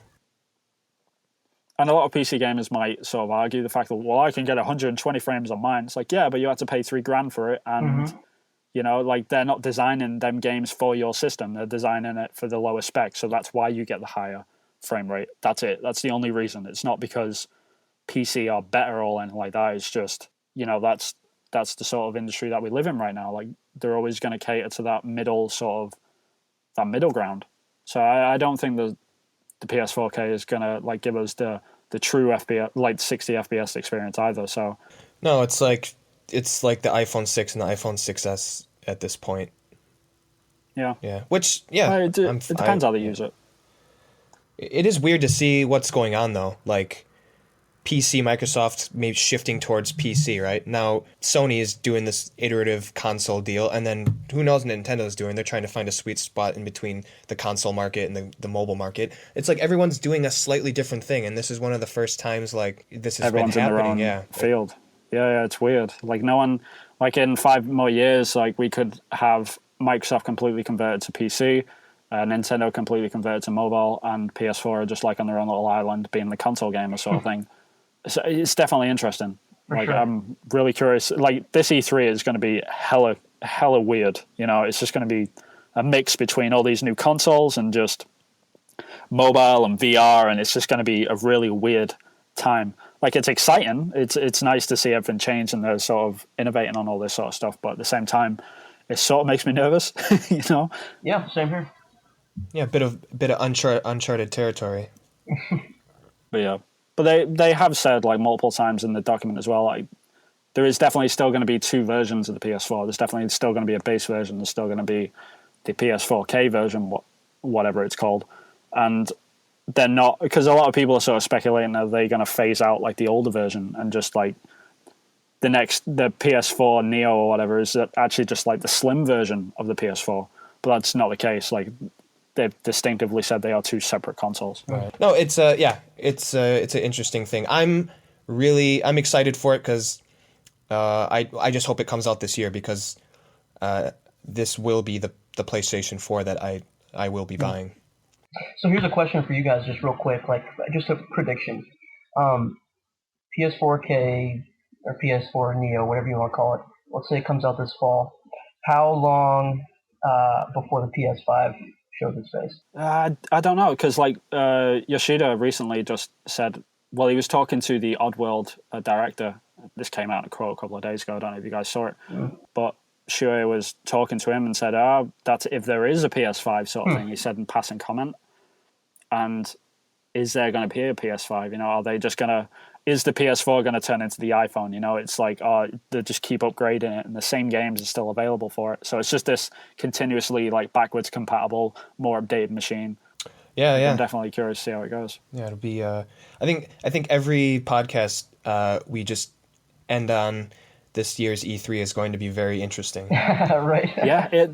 Speaker 1: And a lot of PC gamers might sort of argue the fact that, well, I can get 120 frames on mine. It's like, yeah, but you had to pay $3,000 for it. And, you know, like they're not designing them games for your system. They're designing it for the lower spec. So that's why you get the higher frame rate. That's it. That's the only reason. It's not because PC are better or anything like that. It's just, you know, that's the sort of industry that we live in right now. Like they're always going to cater to that middle ground. So I don't think the PS4K is going to like give us the true FPS, like 60 FPS experience either. So
Speaker 2: no, it's like the iPhone 6 and the iPhone 6s at this point.
Speaker 1: Yeah.
Speaker 2: Which it
Speaker 1: depends how they use it.
Speaker 2: It is weird to see what's going on though. Like PC, Microsoft maybe shifting towards PC, right? Now Sony is doing this iterative console deal, and then who knows what Nintendo's doing? They're trying to find a sweet spot in between the console market and the mobile market. It's like everyone's doing a slightly different thing, and this is one of the first times like this has
Speaker 1: Everyone's
Speaker 2: been happening.
Speaker 1: in their own field. Yeah, it's weird. Like no one, like in 5 more years, like we could have Microsoft completely converted to PC, Nintendo completely converted to mobile, and PS4 are just like on their own little island being the console gamer sort of thing. So it's definitely interesting. Sure. I'm really curious. Like this E3 is going to be hella weird. You know, it's just going to be a mix between all these new consoles and just mobile and VR, and it's just going to be a really weird time. Like it's exciting. It's nice to see everything change and they're sort of innovating on all this sort of stuff. But at the same time, it sort of makes me nervous. You know?
Speaker 3: Yeah, same here.
Speaker 2: Yeah, a bit of uncharted territory.
Speaker 1: But yeah. But they have said like multiple times in the document as well, like there is definitely still going to be 2 versions of the PS4. There's definitely still going to be a base version. There's still going to be the PS4K version, whatever it's called. And they're not, because a lot of people are sort of speculating that they're going to phase out like the older version and just like the PS4 Neo or whatever is actually just like the slim version of the PS4. But that's not the case. Like they've distinctively said they are 2 separate consoles.
Speaker 2: Right. No, it's an interesting thing. I'm excited for it because I just hope it comes out this year because this will be the PlayStation 4 that I will be buying.
Speaker 3: So here's a question for you guys, just real quick, like just a prediction. PS4K or PS4 Neo, whatever you want to call it. Let's say it comes out this fall. How long before the PS5 shows its face?
Speaker 1: I don't know, because like Yoshida recently just said, well, he was talking to the Oddworld director. This came out in a quote a couple of days ago. I don't know if you guys saw it, but Shuei was talking to him and said, that's if there is a PS5 sort of thing. He said in passing comment. And is there going to be a PS5? You know, are they just going to... Is the PS4 going to turn into the iPhone? You know, it's like, they just keep upgrading it and the same games are still available for it. So it's just this continuously like backwards compatible, more updated machine.
Speaker 2: Yeah.
Speaker 1: I'm definitely curious to see how it goes.
Speaker 2: Yeah, it'll be... I think every podcast we just end on this year's E3 is going to be very interesting.
Speaker 3: Right.
Speaker 1: Yeah,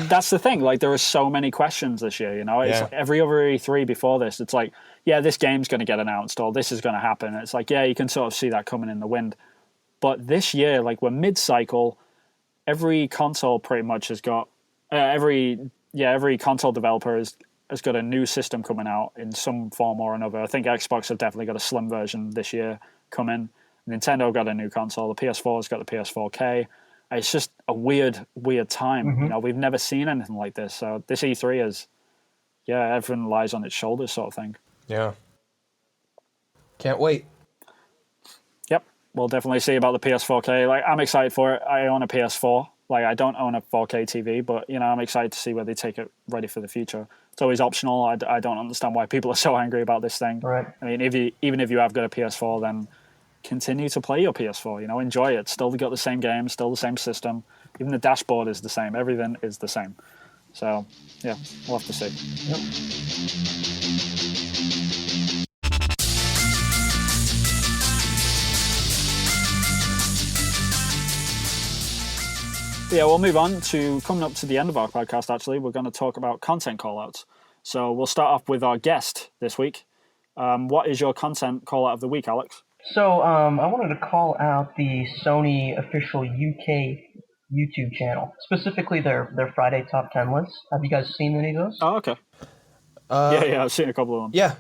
Speaker 1: that's the thing. Like, there are so many questions this year, you know? It's like every other E3 before this, it's like, yeah, this game's going to get announced or this is going to happen. It's like, yeah, you can sort of see that coming in the wind. But this year, like we're mid-cycle, every console pretty much has got every console developer has got a new system coming out in some form or another. I think Xbox have definitely got a slim version this year coming. Nintendo got a new console. The PS4 has got the PS4K. It's just a weird time.
Speaker 3: Mm-hmm.
Speaker 1: You know, we've never seen anything like this. So this E3 is, everything lies on its shoulders, sort of thing.
Speaker 2: Yeah. Can't wait.
Speaker 1: Yep, we'll definitely see about the PS4K. Like, I'm excited for it. I own a PS4. Like, I don't own a 4K TV, but I'm excited to see where they take it ready for the future. It's always optional. I don't understand why people are so angry about this thing.
Speaker 3: Right.
Speaker 1: I mean, even if you have got a PS4, then continue to play your PS4. Enjoy it. Still got the same games, still the same system. Even the dashboard is the same. Everything is the same. So, yeah, we'll have to see.
Speaker 3: Yep.
Speaker 1: Yeah, we'll move on to coming up to the end of our podcast, actually. We're going to talk about content callouts. So we'll start off with our guest this week. What is your content callout of the week, Alex?
Speaker 3: So I wanted to call out the Sony official UK YouTube channel, specifically their Friday top 10 lists. Have you guys seen any of those?
Speaker 1: Oh, okay. Yeah, I've seen a couple of them.
Speaker 2: Yeah.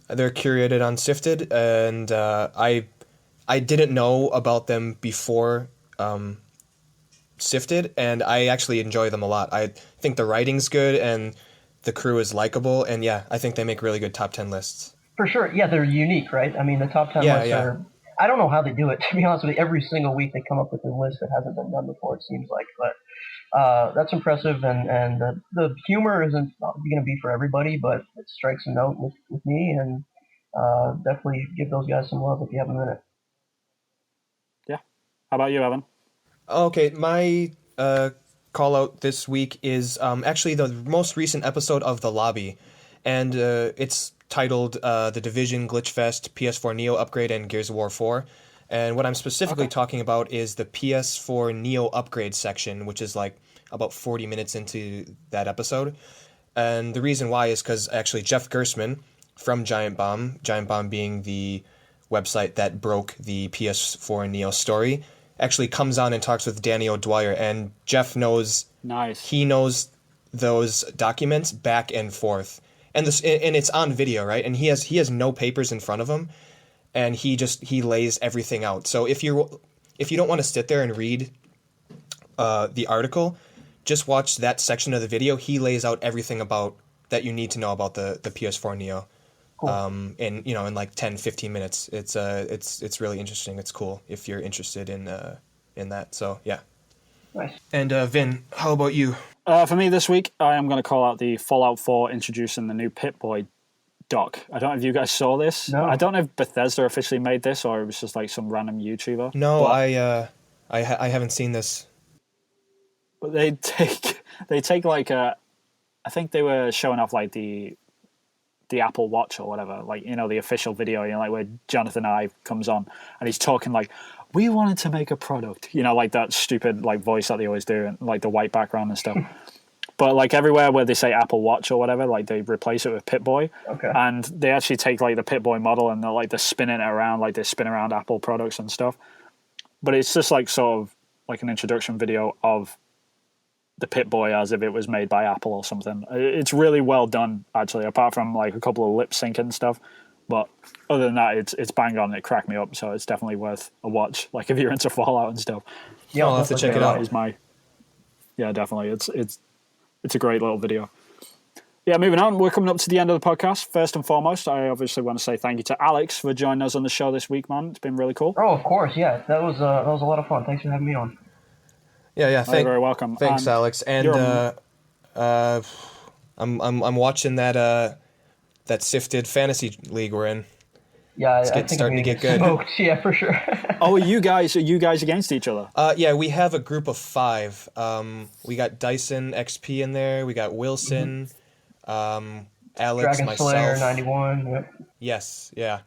Speaker 2: They're curated on Sifted, and I didn't know about them before Sifted, and I actually enjoy them a lot. I think the writing's good and the crew is likable, and yeah, I think they make really good top 10 lists.
Speaker 3: For sure. Yeah, they're unique, right? I mean, the top 10 lists are... I don't know how they do it, to be honest with you. Every single week they come up with a list that hasn't been done before, it seems like. But that's impressive, and the humor isn't going to be for everybody, but it strikes a note with me, and definitely give those guys some love if you have a minute.
Speaker 1: Yeah. How about you, Evan?
Speaker 2: Okay, my call out this week is actually the most recent episode of The Lobby, and it's titled The Division, Glitchfest, PS4 Neo Upgrade, and Gears of War 4. And what I'm specifically talking about is the PS4 Neo Upgrade section, which is like about 40 minutes into that episode. And the reason why is because actually Jeff Gersman from Giant Bomb being the website that broke the PS4 Neo story, actually comes on and talks with Danny O'Dwyer, and Jeff knows he knows those documents back and forth, and it's on video, right? And he has no papers in front of him, and he lays everything out. So if you don't want to sit there and read the article, just watch that section of the video. He lays out everything about that you need to know about the PS4 Neo. Cool. In like 10-15 minutes. It's really interesting. It's cool if you're interested in that. So yeah.
Speaker 3: Nice.
Speaker 2: And Vin, how about you?
Speaker 1: For me this week, I am going to call out the Fallout 4 introducing the new Pip-Boy doc. I don't know if you guys saw this.
Speaker 3: No.
Speaker 1: I don't know if Bethesda officially made this or it was just like some random YouTuber.
Speaker 2: No, I haven't seen this.
Speaker 1: But they take like I think they were showing off like the Apple Watch or whatever, like, the official video, like where Jonathan Ive comes on and he's talking like, we wanted to make a product, like that stupid like voice that they always do, and like the white background and stuff. But like everywhere where they say Apple Watch or whatever, like they replace it with Pip-Boy.
Speaker 3: Okay.
Speaker 1: And they actually take like the Pip-Boy model and they're spinning it around, like they spin around Apple products and stuff. But it's just like sort of like an introduction video of the Pip-Boy as if it was made by Apple or something. It's really well done, actually, apart from like a couple of lip syncing stuff. But other than that, it's bang on. It cracked me up, so it's definitely worth a watch. Like if you're into Fallout and stuff.
Speaker 2: Yeah, I'll have to check it out.
Speaker 1: Yeah, definitely. It's a great little video. Yeah, moving on. We're coming up to the end of the podcast. First and foremost, I obviously want to say thank you to Alex for joining us on the show this week, man. It's been really cool.
Speaker 3: Oh, of course, yeah. That was a lot of fun. Thanks for having me on.
Speaker 2: Yeah.
Speaker 1: You're very welcome.
Speaker 2: Thanks, Alex. And I'm watching that Sifted Fantasy League we're in.
Speaker 3: Yeah,
Speaker 2: I think starting to get good.
Speaker 3: Smoked. Yeah, for sure.
Speaker 1: Oh, are you guys against each other?
Speaker 2: Yeah, we have a group of 5. We got Dyson XP in there. We got Wilson, Alex,
Speaker 3: Dragon
Speaker 2: myself.
Speaker 3: Slayer 91. Yep.
Speaker 2: Yes, yeah.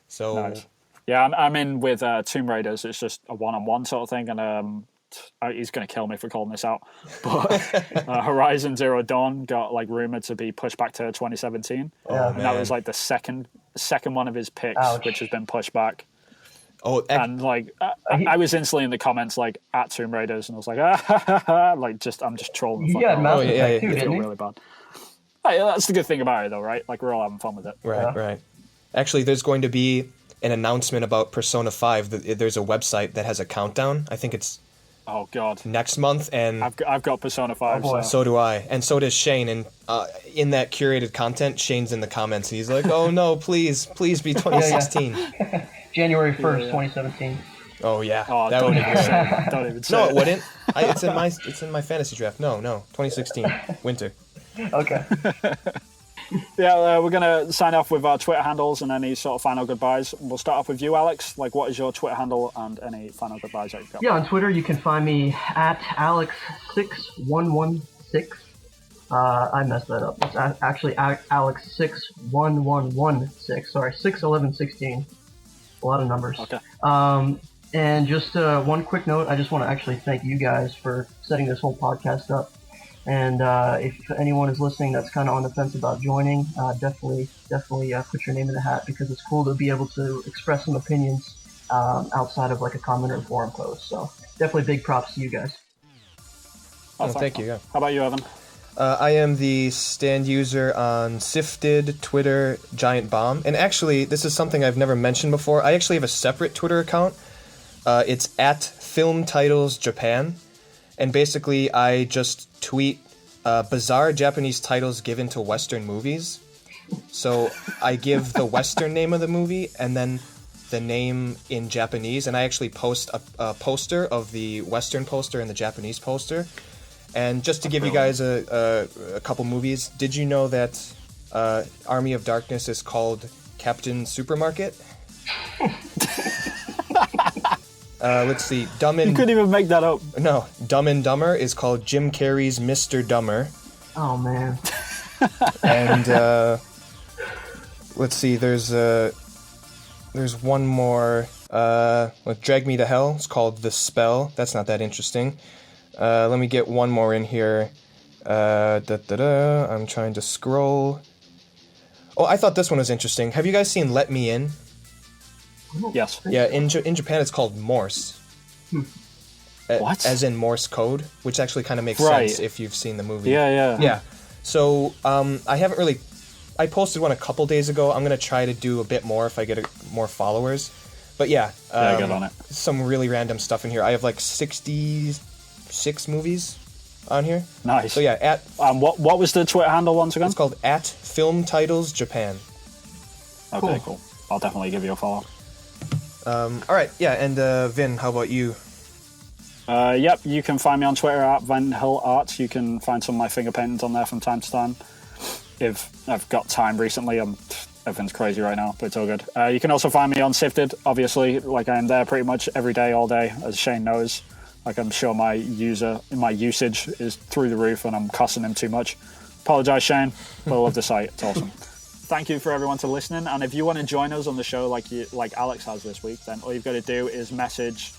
Speaker 2: So
Speaker 1: nice. Yeah, I'm in with Tomb Raiders. It's just a one-on-one sort of thing, and he's going to kill me for calling this out. But Horizon Zero Dawn got like rumored to be pushed back to 2017.
Speaker 3: Oh,
Speaker 1: and that was like the second one of his picks,
Speaker 3: Ouch.
Speaker 1: which has been pushed back.
Speaker 2: Oh,
Speaker 1: and like I was instantly in the comments like at Tomb Raiders, and I was like, like I'm just trolling.
Speaker 3: He had Mass Effect too,
Speaker 1: I
Speaker 3: didn't
Speaker 1: feel
Speaker 3: he?
Speaker 1: really bad. Hey, that's the good thing about it, though, right? Like we're all having fun with it.
Speaker 2: Right. Actually, there's going to be an announcement about Persona 5. There's a website that has a countdown. I think it's
Speaker 1: Oh God,
Speaker 2: next month, and
Speaker 1: I've got Persona 5.
Speaker 3: boy.
Speaker 2: so do I, and so does Shane. And in that curated content, Shane's in the comments, and he's like, "Oh no, please be 2016."
Speaker 3: January 1st, 2017.
Speaker 2: Oh yeah,
Speaker 1: Oh,
Speaker 2: that would be great.
Speaker 1: Don't even say
Speaker 2: No,
Speaker 1: it.
Speaker 2: it wouldn't. It's in my fantasy draft. No, 2016 winter.
Speaker 3: Okay.
Speaker 1: Yeah, we're going to sign off with our Twitter handles and any sort of final goodbyes. We'll start off with you, Alex. Like, what is your Twitter handle and any final goodbyes that you've got?
Speaker 3: Yeah, on Twitter you can find me at Alex6116. I messed that up. It's actually Alex61116. Sorry, 61116. A lot of numbers.
Speaker 1: Okay.
Speaker 3: And just one quick note, I just want to actually thank you guys for setting this whole podcast up. And if anyone is listening that's kind of on the fence about joining, definitely put your name in the hat, because it's cool to be able to express some opinions outside of like a comment or forum post. So definitely big props to you guys.
Speaker 2: Thank you. Yeah.
Speaker 1: How about you, Evan?
Speaker 2: I am the stand user on Sifted, Twitter, Giant Bomb. And actually, this is something I've never mentioned before. I actually have a separate Twitter account. It's at Film Titles Japan. And basically, I just tweet bizarre Japanese titles given to Western movies. So I give the Western name of the movie and then the name in Japanese. And I actually post a poster of the Western poster and the Japanese poster. And just to give you guys a couple movies, did you know that Army of Darkness is called Captain Supermarket? Let's see.
Speaker 1: You couldn't even make that up.
Speaker 2: No, Dumb and Dumber is called Jim Carrey's Mr. Dumber.
Speaker 3: Oh man.
Speaker 2: And let's see. There's one more. Drag Me to Hell. It's called The Spell. That's not that interesting. Let me get one more in here. I'm trying to scroll. Oh, I thought this one was interesting. Have you guys seen Let Me In?
Speaker 1: Yes.
Speaker 2: Yeah, in Japan it's called Morse.
Speaker 1: What?
Speaker 2: As in Morse code, which actually kind of makes
Speaker 1: Right.
Speaker 2: sense if you've seen the movie.
Speaker 1: Yeah.
Speaker 2: Yeah. So I haven't really. I posted one a couple days ago. I'm gonna try to do a bit more if I get more followers. But yeah,
Speaker 1: Get on it.
Speaker 2: some really random stuff in here. I have like 66 movies on here.
Speaker 1: Nice.
Speaker 2: So yeah,
Speaker 1: what was the Twitter handle once again?
Speaker 2: it's called at Film Titles Japan.
Speaker 1: Okay, cool. I'll definitely give you a follow.
Speaker 2: All right, yeah, and Vin, how about you?
Speaker 1: Yep, you can find me on Twitter at Van Hill Art. You can find some of my finger paintings on there from time to time. If I've got time recently, everything's crazy right now, but it's all good. You can also find me on Sifted, obviously. Like I am there pretty much every day, all day, as Shane knows. Like I'm sure my usage is through the roof, and I'm cussing him too much. Apologize, Shane, but I love the site. It's awesome. Thank you for everyone for listening. And if you want to join us on the show like Alex has this week, then all you've got to do is message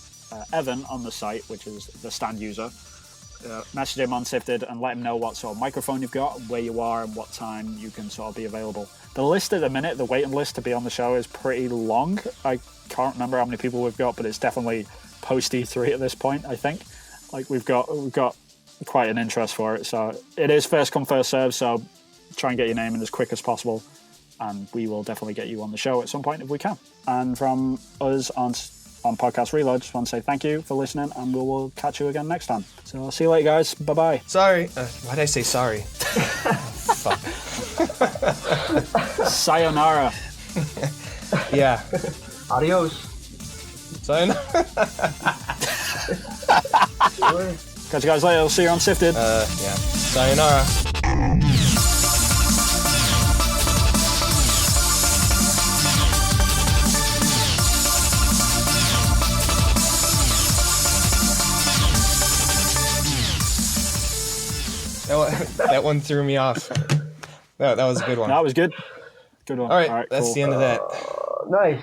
Speaker 1: Evan on the site, which is the stand user. Message him on Sifted and let him know what sort of microphone you've got, where you are, and what time you can sort of be available. The list at the minute, the waiting list to be on the show is pretty long. I can't remember how many people we've got, but it's definitely post E3 at this point, I think. Like we've got quite an interest for it. So it is first come, first serve, so try and get your name in as quick as possible. And we will definitely get you on the show at some point if we can. And from us on Podcast Reload, just want to say thank you for listening, and we will catch you again next time. So see you later, guys. Bye-bye.
Speaker 2: Sorry. Why did I say sorry? Fuck.
Speaker 1: Sayonara.
Speaker 2: Yeah.
Speaker 3: Adios.
Speaker 2: Sayonara.
Speaker 1: Catch you guys later. I'll see you on Sifted.
Speaker 2: Yeah. Sayonara. That one threw me off. That was a good one.
Speaker 1: That was good. Good one.
Speaker 2: All right, that's
Speaker 1: cool.
Speaker 2: the end of that.
Speaker 3: Nice.